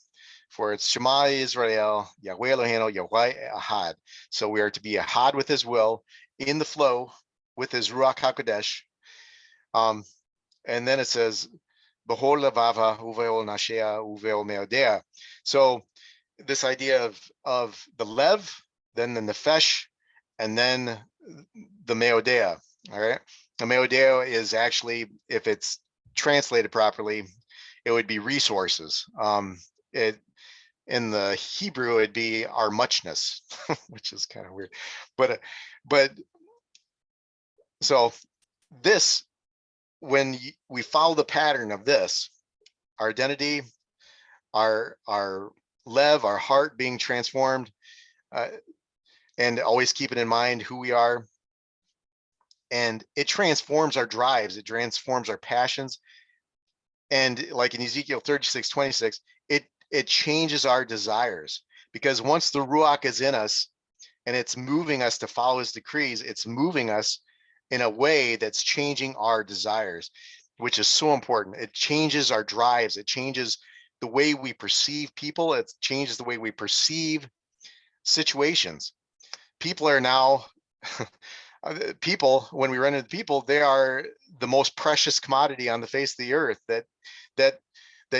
For it's Shema Israel, Yahweh Eloheinu, Yahweh Ahad. So we are to be ahad with his will, in the flow with his Ruach HaKodesh. And then it says, Behol levava uveol nashea uveol meodea. So this idea of the lev, then the nefesh, and then the meodea. All right. The meodea is actually, if it's translated properly, it would be resources. In the Hebrew, it'd be our muchness, which is kind of weird. But so this, when we follow the pattern of this, our identity, our lev, our heart being transformed, and always keeping in mind who we are, and it transforms our drives, it transforms our passions. And like in Ezekiel 36:26, it changes our desires, because once the Ruach is in us and it's moving us to follow his decrees, it's moving us in a way that's changing our desires, which is so important. It changes our drives. It changes the way we perceive people. It changes the way we perceive situations. People are now, when we run into people, they are the most precious commodity on the face of the earth that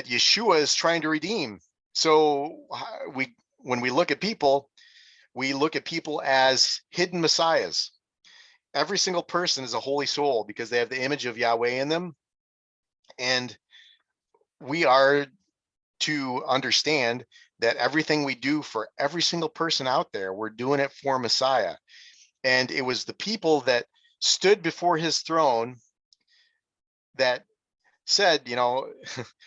Yeshua is trying to redeem. So when we look at people, we look at people as hidden messiahs. Every single person is a holy soul because they have the image of Yahweh in them. And we are to understand that everything we do for every single person out there, we're doing it for Messiah. And it was the people that stood before his throne that said,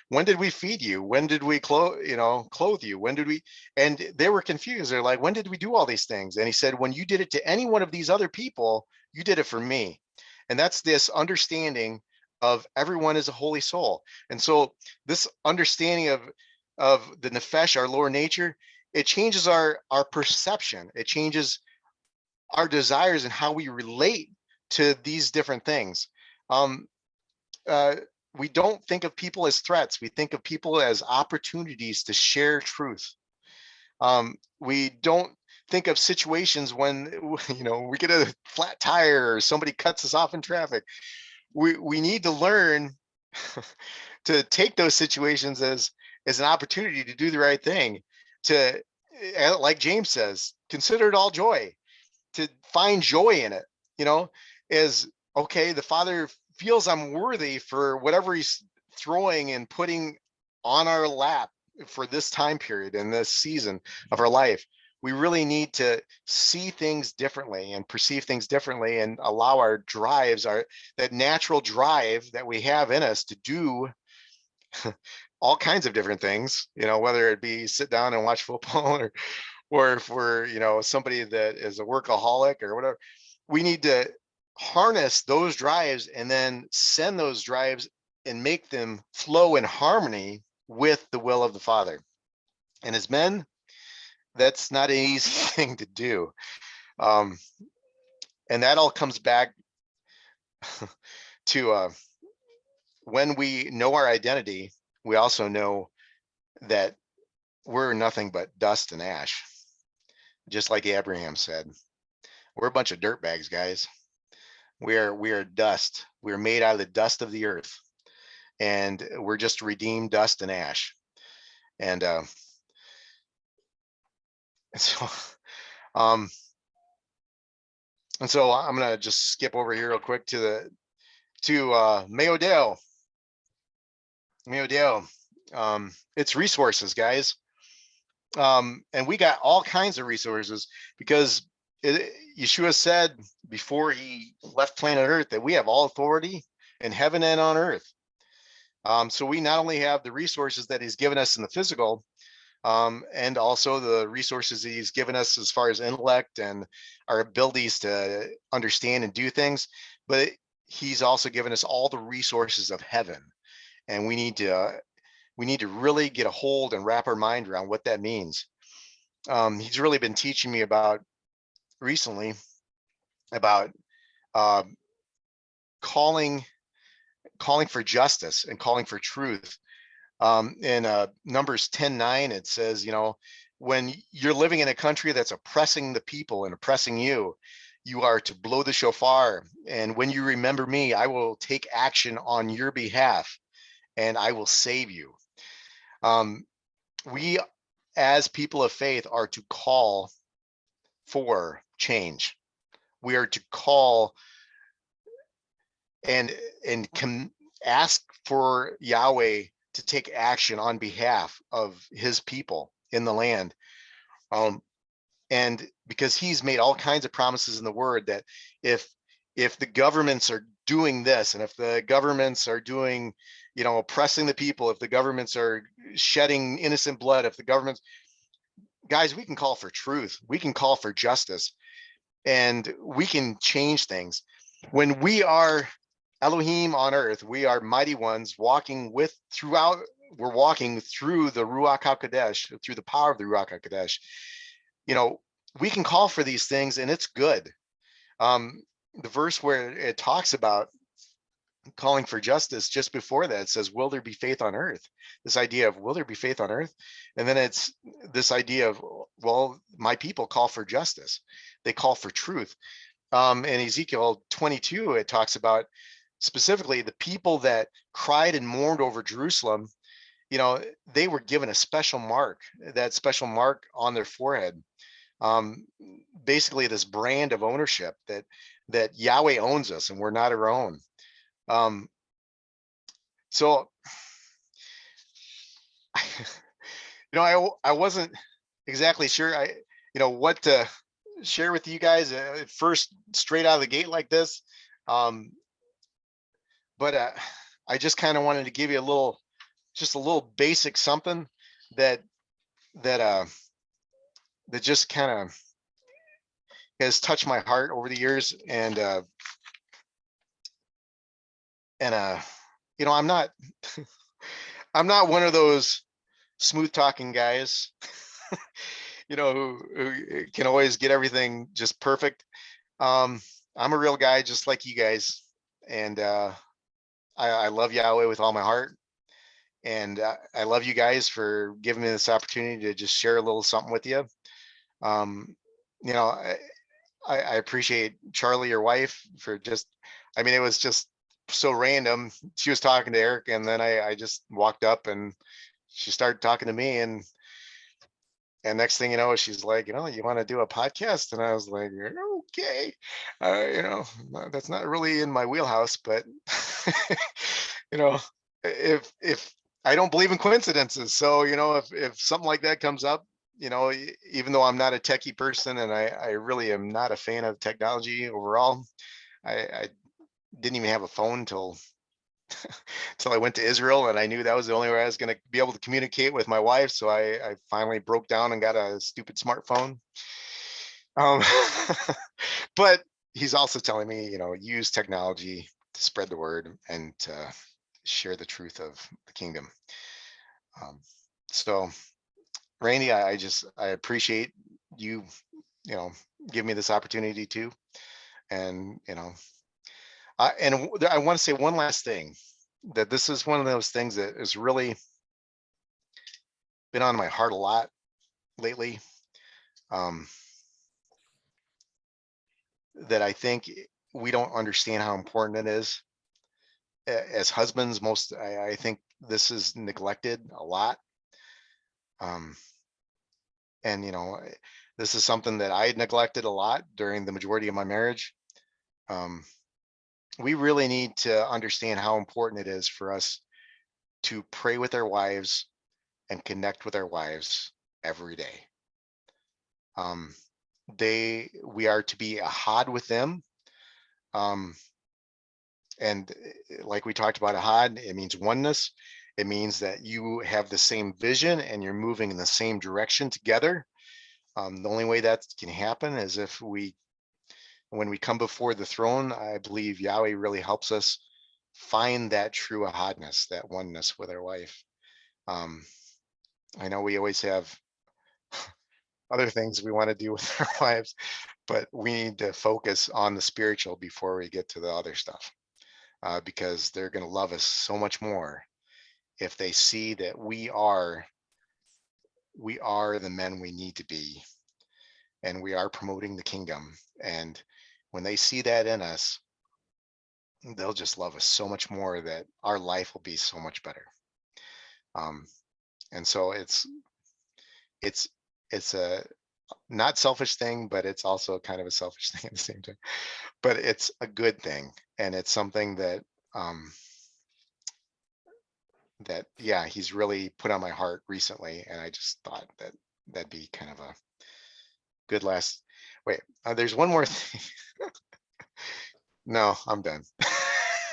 when did we feed you? When did we clothe you? When did we? And they were confused. They're like, when did we do all these things? And he said, when you did it to any one of these other people, you did it for me. And that's this understanding of everyone is a holy soul. And so this understanding of the nefesh, our lower nature, it changes our perception. It changes our desires and how we relate to these different things. we don't think of people as threats. We think of people as opportunities to share truth. We don't think of situations when, we get a flat tire or somebody cuts us off in traffic. We need to learn to take those situations as an opportunity to do the right thing, to, like James says, consider it all joy, to find joy in it, as, okay, the Father feels I'm worthy for whatever he's throwing and putting on our lap for this time period and this season of our life. We really need to see things differently and perceive things differently, and allow our drives, that natural drive that we have in us to do all kinds of different things, whether it be sit down and watch football, or if we're, somebody that is a workaholic or whatever. We need to harness those drives and then send those drives and make them flow in harmony with the will of the Father. And as men, that's not an easy thing to do. And that all comes back to when we know our identity, we also know that we're nothing but dust and ash. Just like Abraham said, we're a bunch of dirtbags, guys. We are dust. We're made out of the dust of the earth, and we're just redeemed dust and ash. And so, I'm gonna just skip over here real quick to Mayo Dale. It's resources, guys. And we got all kinds of resources, because Yeshua said before he left planet Earth that we have all authority in heaven and on earth. So we not only have the resources that he's given us in the physical, and also the resources that he's given us as far as intellect and our abilities to understand and do things, but he's also given us all the resources of heaven. And we need to really get a hold and wrap our mind around what that means. He's really been teaching me recently about calling for justice and calling for truth. In Numbers 10:9, it says, when you're living in a country that's oppressing the people and oppressing you, you are to blow the shofar. And when you remember me, I will take action on your behalf and I will save you. We, as people of faith, are to call for change. We are to call and ask for Yahweh to take action on behalf of his people in the land. And because he's made all kinds of promises in the word that if the governments are doing this, and if the governments are doing, oppressing the people, if the governments are shedding innocent blood, if the governments, guys, we can call for truth, we can call for justice, and we can change things. When we are Elohim on earth, we are mighty ones walking we're walking through the Ruach HaKodesh, through the power of the Ruach HaKodesh. We can call for these things, and it's good. The verse where it talks about calling for justice, just before that, it says, will there be faith on earth? This idea of, will there be faith on earth? And then it's this idea of, well, my people call for justice. They call for truth. In Ezekiel 22, it talks about specifically the people that cried and mourned over Jerusalem. They were given a special mark, that special mark on their forehead. Basically this brand of ownership that Yahweh owns us and we're not our own. So, I wasn't exactly sure what to share with you guys at first, straight out of the gate like this. But I just kind of wanted to give you a little basic something that just kind of has touched my heart over the years. And I'm not I'm not one of those smooth talking guys who can always get everything just perfect. I'm a real guy just like you guys, and I love Yahweh with all my heart. And I love you guys for giving me this opportunity to just share a little something with you. Um, you know, I appreciate Charlie, your wife, for just, I mean, it was just so random. She was talking to Eric, and then I just walked up and she started talking to me. And next thing you know, she's like, you want to do a podcast? And I was like, okay, that's not really in my wheelhouse, but you know, if I don't believe in coincidences, so if something like that comes up, even though I'm not a techie person and I really am not a fan of technology overall, I didn't even have a phone till I went to Israel, and I knew that was the only way I was going to be able to communicate with my wife. So I finally broke down and got a stupid smartphone. Um, but he's also telling me, use technology to spread the word and to share the truth of the kingdom. So Randy, I appreciate you, give me this opportunity too. And, I want to say one last thing, that this is one of those things that has really been on my heart a lot lately. That I think we don't understand how important it is. As husbands, I think this is neglected a lot. And this is something that I neglected a lot during the majority of my marriage. We really need to understand how important it is for us to pray with our wives and connect with our wives every day. We are to be a had with them. And like we talked about, a had, it means oneness. It means that you have the same vision and you're moving in the same direction together. The only way that can happen is when we come before the throne. I believe Yahweh really helps us find that true ahadness, that oneness with our wife. I know we always have other things we want to do with our wives, but we need to focus on the spiritual before we get to the other stuff, because they're going to love us so much more if they see that we are the men we need to be, and we are promoting the kingdom. And when they see that in us, they'll just love us so much more, that our life will be so much better. And so it's a not selfish thing, but it's also kind of a selfish thing at the same time. But it's a good thing, and it's something that yeah, he's really put on my heart recently, and I just thought that that'd be kind of a good last. Wait, there's one more thing. No, I'm done.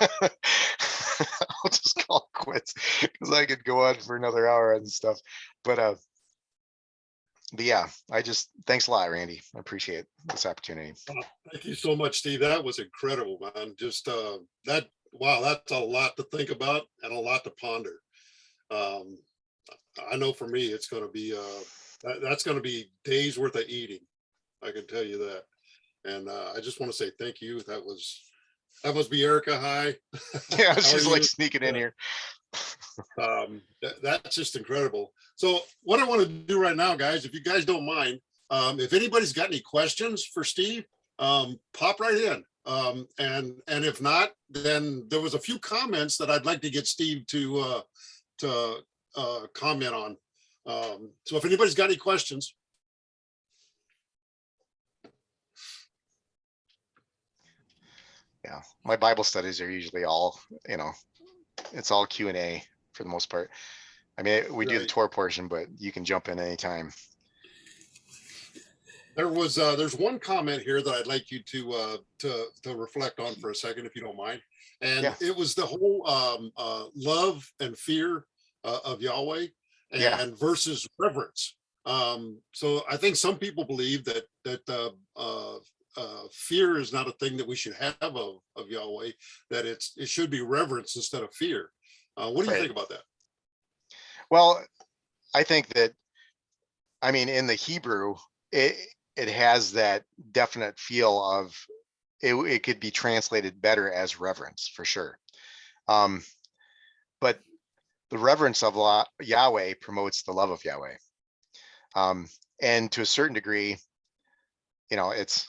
I'll just call it quits, because I could go on for another hour and stuff. But yeah, thanks a lot, Randy. I appreciate this opportunity. Thank you so much, Steve. That was incredible, man. Just wow, that's a lot to think about and a lot to ponder. I know for me, it's going to be that's going to be days worth of eating. I can tell you that. And I just want to say thank you. That must be Erica. Hi. Yeah, How she's are like you? sneaking in here. That's just incredible. So what I want to do right now, guys, if you guys don't mind, if anybody's got any questions for Steve, pop right in. And if not, then there was a few comments that I'd like to get Steve to comment on. So if anybody's got any questions. Yeah, my Bible studies are usually all, it's all Q&A for the most part. I mean, we do the Right. tour portion, but you can jump in anytime. There's one comment here that I'd like you to reflect on for a second, if you don't mind. And Yeah. it was the whole love and fear of Yahweh and versus reverence. So I think some people believe that fear is not a thing that we should have of Yahweh, that it should be reverence instead of fear. What do you think about that? Well, I think that, I mean, in the Hebrew, it has that definite feel of it could be translated better as reverence, for sure. But the reverence of Yahweh promotes the love of Yahweh. And to a certain degree, it's,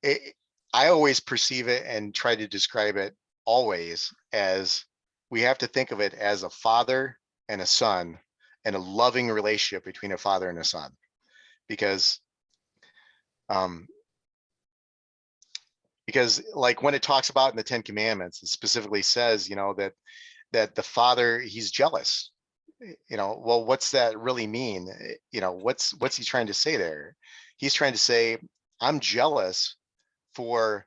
it, I always perceive it and try to describe it always as, we have to think of it as a father and a son, and a loving relationship between a father and a son. Because like when it talks about in the 10 Commandments, it specifically says, that the father, he's jealous. Well, what's that really mean? What's he trying to say there? He's trying to say, I'm jealous for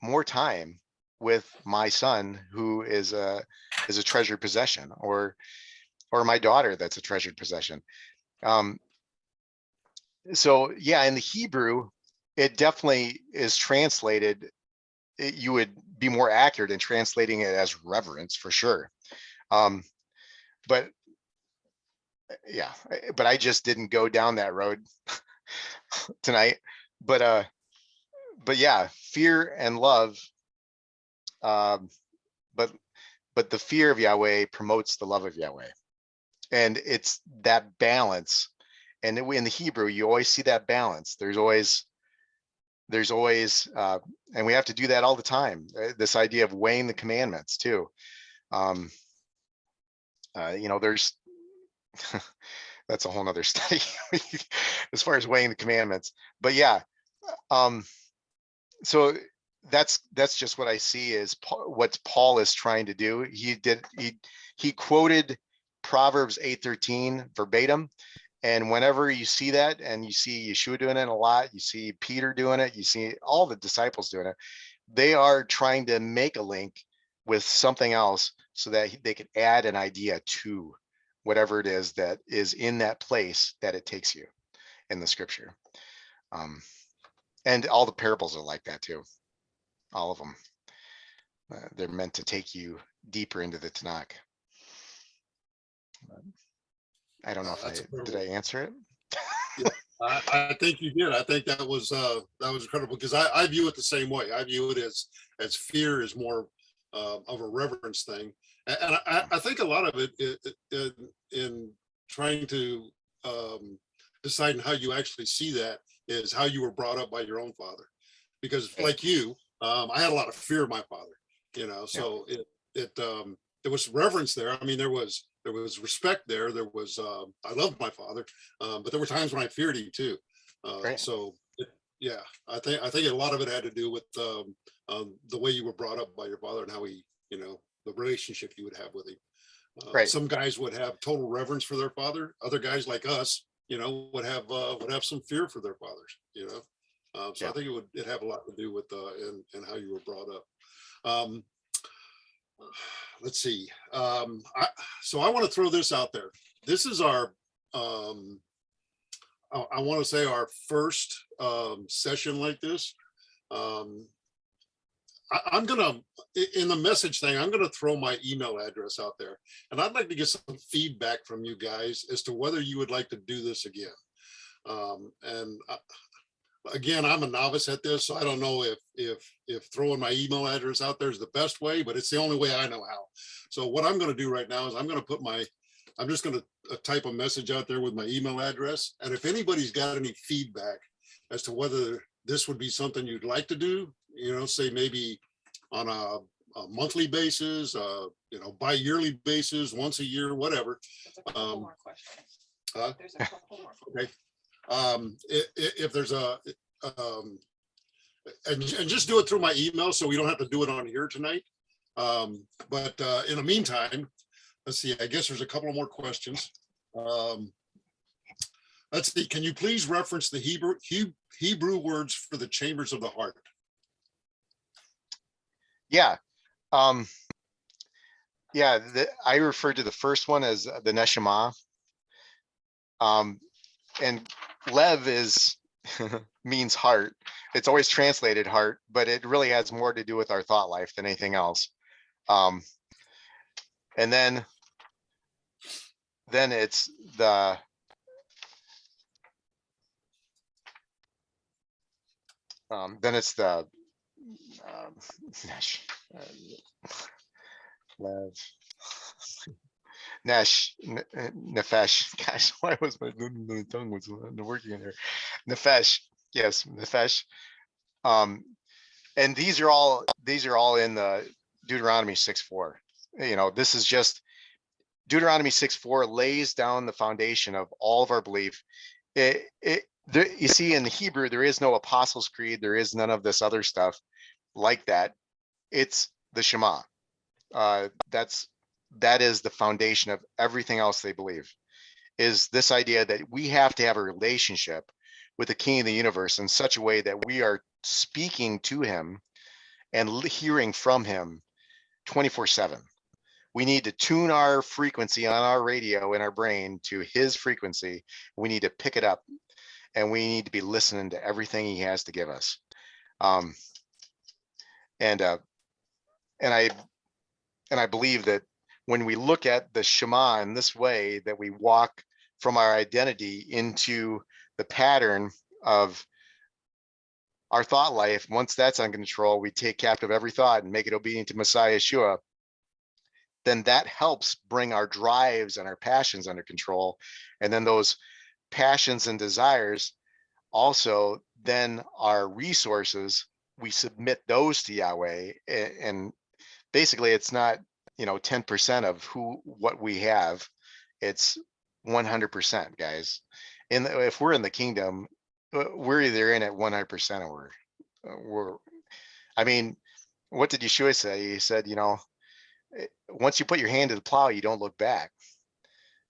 more time with my son, who is a treasured possession, or my daughter that's a treasured possession. So yeah, in the Hebrew, it definitely is translated. You would be more accurate in translating it as reverence for sure. But yeah, but I just didn't go down that road tonight. But yeah, fear and love. But the fear of Yahweh promotes the love of Yahweh, and it's that balance. And in the Hebrew, you always see that balance. There's always, and we have to do that all the time. This idea of weighing the commandments too. There's that's a whole nother study as far as weighing the commandments. But yeah, so that's just what I see is what Paul is trying to do. He quoted Proverbs 8:13 verbatim. And whenever you see that, and you see Yeshua doing it a lot, you see Peter doing it, you see all the disciples doing it, they are trying to make a link with something else so that they can add an idea to whatever it is that is in that place that it takes you in the scripture. And all the parables are like that too. All of them. They're meant to take you deeper into the Tanakh. I don't know if did I answer it? Yeah, I think you did. I think that was incredible, because I view it the same way. I view it as fear is more of a reverence thing, and I think a lot of it in trying to deciding how you actually see that is how you were brought up by your own father, because like you, I had a lot of fear of my father. So there was reverence there. I mean, there was respect there. There was, I loved my father, but there were times when I feared him too. Right. So yeah, I think a lot of it had to do with the way you were brought up by your father and how he, the relationship you would have with him. Right. Some guys would have total reverence for their father. Other guys like us, would have some fear for their fathers. So I think it have a lot to do with and how you were brought up. Let's see. So I want to throw this out there. This is our, I want to say our first session like this. I'm going to, in the message thing, I'm going to throw my email address out there. And I'd like to get some feedback from you guys as to whether you would like to do this again. Again, I'm a novice at this, so I don't know if throwing my email address out there is the best way, but it's the only way I know how. So what I'm going to do right now is I'm just going to type a message out there with my email address. And if anybody's got any feedback as to whether this would be something you'd like to do, say maybe on a monthly basis, bi-yearly basis, once a year, whatever. There's a couple more questions. There's a couple more. Okay. If there's and just do it through my email, so we don't have to do it on here tonight. But in the meantime, let's see, I guess there's a couple more questions. Let's see, can you please reference the Hebrew words for the chambers of the heart? Yeah. Yeah, I referred to the first one as the Neshama. And Lev is means heart. It's always translated heart, but it really has more to do with our thought life than anything else. And then it's the Nesh, Lev, Nesh, Nefesh. Gosh, why was my tongue was working in there? Nefesh, yes, Nefesh. And these are all in the Deuteronomy 6:4. You know, this is just Deuteronomy 6:4 lays down the foundation of all of our belief. You see, in the Hebrew, there is no Apostles' Creed. There is none of this other stuff like that. It's the Shema. That is the foundation of everything else they believe. Is this idea that we have to have a relationship with the King of the universe in such a way that we are speaking to him and hearing from him 24/7. We need to tune our frequency on our radio in our brain to his frequency. We need to pick it up, and we need to be listening to everything he has to give us. And I believe that when we look at the Shema in this way, that we walk from our identity into the pattern of our thought life. Once that's under control, we take captive every thought and make it obedient to Messiah Yeshua. Then that helps bring our drives and our passions under control. And then those passions and desires also, then our resources, we submit those to Yahweh. And basically it's not, 10% of what we have. It's 100%, guys. And if we're in the kingdom, we're either in it 100% or we're, I mean, what did Yeshua say? He said, once you put your hand to the plow, you don't look back.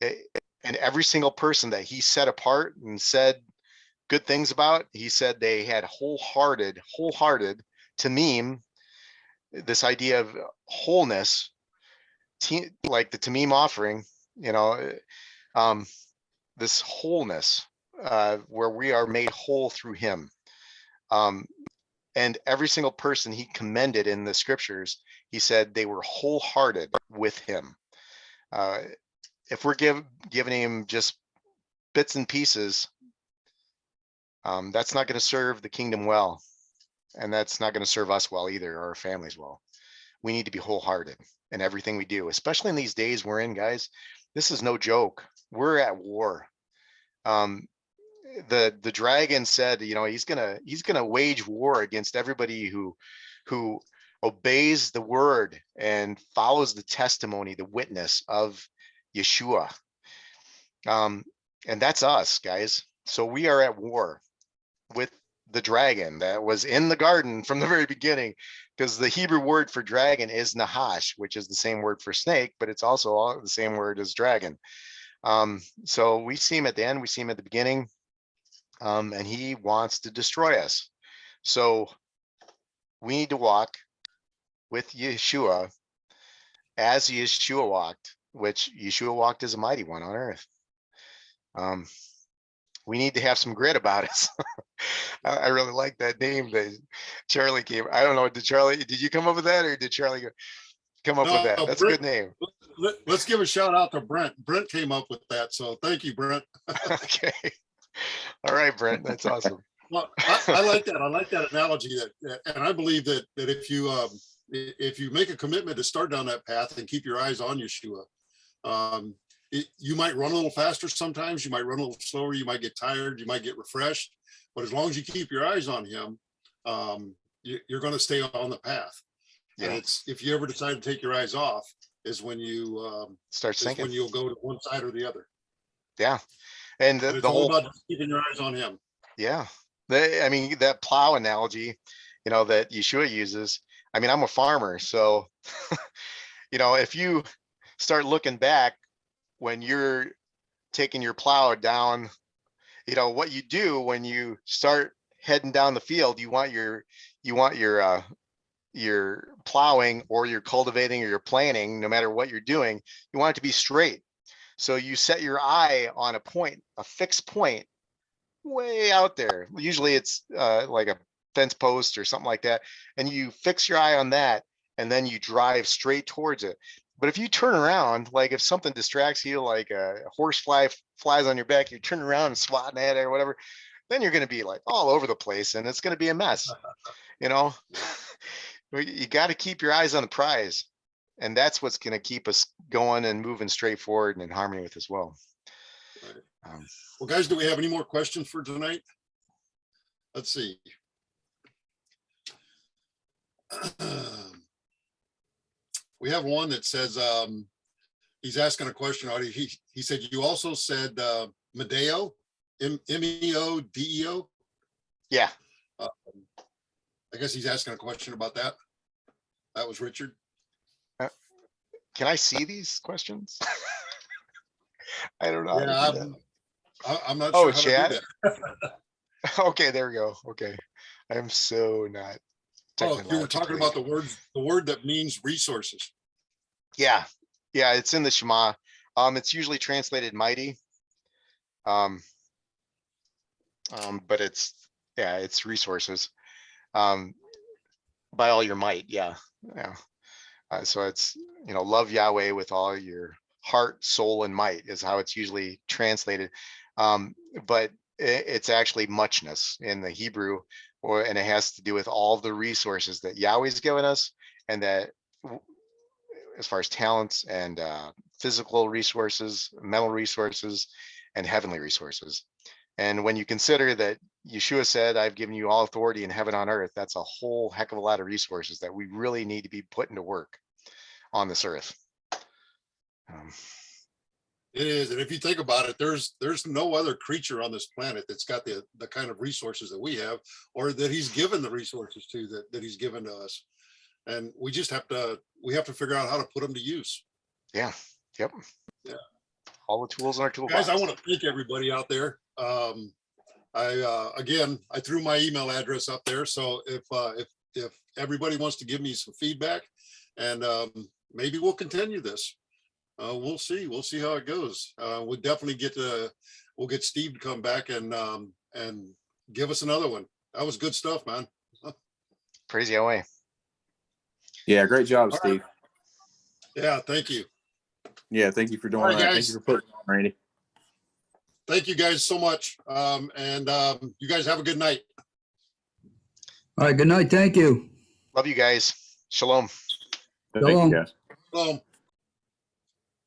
And every single person that he set apart and said good things about, he said they had wholehearted tamim, this idea of wholeness, like the tamim offering, this wholeness, where we are made whole through him. And every single person he commended in the scriptures, he said they were wholehearted with him. If we're giving him just bits and pieces, that's not going to serve the kingdom well. And that's not going to serve us well either, or our families well. We need to be wholehearted in everything we do, especially in these days we're in, guys. This is no joke. We're at war. The dragon said, he's gonna wage war against everybody who obeys the word and follows the testimony, the witness of Yeshua. And that's us, guys. So we are at war with the dragon that was in the garden from the very beginning, because the Hebrew word for dragon is Nahash, which is the same word for snake, but it's also the same word as dragon. So we see him at the end, we see him at the beginning, and he wants to destroy us. So we need to walk with Yeshua as Yeshua walked, which Yeshua walked as a mighty one on earth. We need to have some grit about us. I really like that name that Charlie gave. I don't know, did you come up with that, or did Charlie come up with that? That's Brent, a good name. Let's give a shout out to Brent. Brent came up with that, so thank you, Brent. Okay. All right, Brent, that's awesome. Well, I like that. I like that analogy, and I believe that if you make a commitment to start down that path and keep your eyes on Yeshua, you might run a little faster sometimes, you might run a little slower, you might get tired, you might get refreshed, but as long as you keep your eyes on him, you're going to stay on the path. Yeah. And it's, if you ever decide to take your eyes off, is when you start sinking. When you'll go to one side or the other. Yeah. And it's the whole about keeping your eyes on him. Yeah. I mean, that plow analogy, that Yeshua uses, I mean, I'm a farmer, so, if you start looking back when you're taking your plow down, what you do when you start heading down the field, you want your plowing, or you're cultivating, or you're planting, no matter what you're doing, you want it to be straight. So you set your eye on a fixed point way out there. Usually it's like a fence post or something like that. And you fix your eye on that, and then you drive straight towards it. But if you turn around, like if something distracts you, like a horse flies on your back, you turn around and swatting at it or whatever, then you're going to be like all over the place, and it's going to be a mess. you know, you got to keep your eyes on the prize. And that's what's going to keep us going and moving straight forward and in harmony with as well. Right. Well, guys, do we have any more questions for tonight? Let's see. We have one that says, he's asking a question. He said, you also said Medeo, MEODEO. Yeah. I guess he's asking a question about that. That was Richard. Can I see these questions? I don't know. Yeah, I'm not Oh, sure how chat? to do that. Okay, there we go. Okay. I am so not. Oh, you were talking about the word that means resources. Yeah. Yeah, it's in the Shema. It's usually translated mighty. But it's resources. By all your might. Yeah. Yeah. So it's, love Yahweh with all your heart, soul, and might is how it's usually translated. But it's actually muchness in the Hebrew, and it has to do with all the resources that Yahweh's given us, and that as far as talents and physical resources, mental resources, and heavenly resources. And when you consider that Yeshua said, I've given you all authority in heaven on earth, that's a whole heck of a lot of resources that we really need to be putting to work on this earth. It is. And if you think about it, there's no other creature on this planet that's got the kind of resources that we have, or that he's given the resources to that he's given to us. And we just have to figure out how to put them to use. Yeah. Yep. Yeah. All the tools in our toolbox. Guys, I want to thank everybody out there. I threw my email address up there. So if everybody wants to give me some feedback, and maybe we'll continue this. We'll see how it goes. We'll definitely we'll get Steve to come back and give us another one. That was good stuff, man. Praise Yahweh. Yeah, great job, All Steve. Right. Yeah, thank you. Yeah, thank you for doing right, that. guys. Thank you for putting it on, Randy. Thank you guys so much. You guys have a good night. All right, good night. Thank you. Love you guys. Shalom. Thank Shalom. you, guys. Shalom.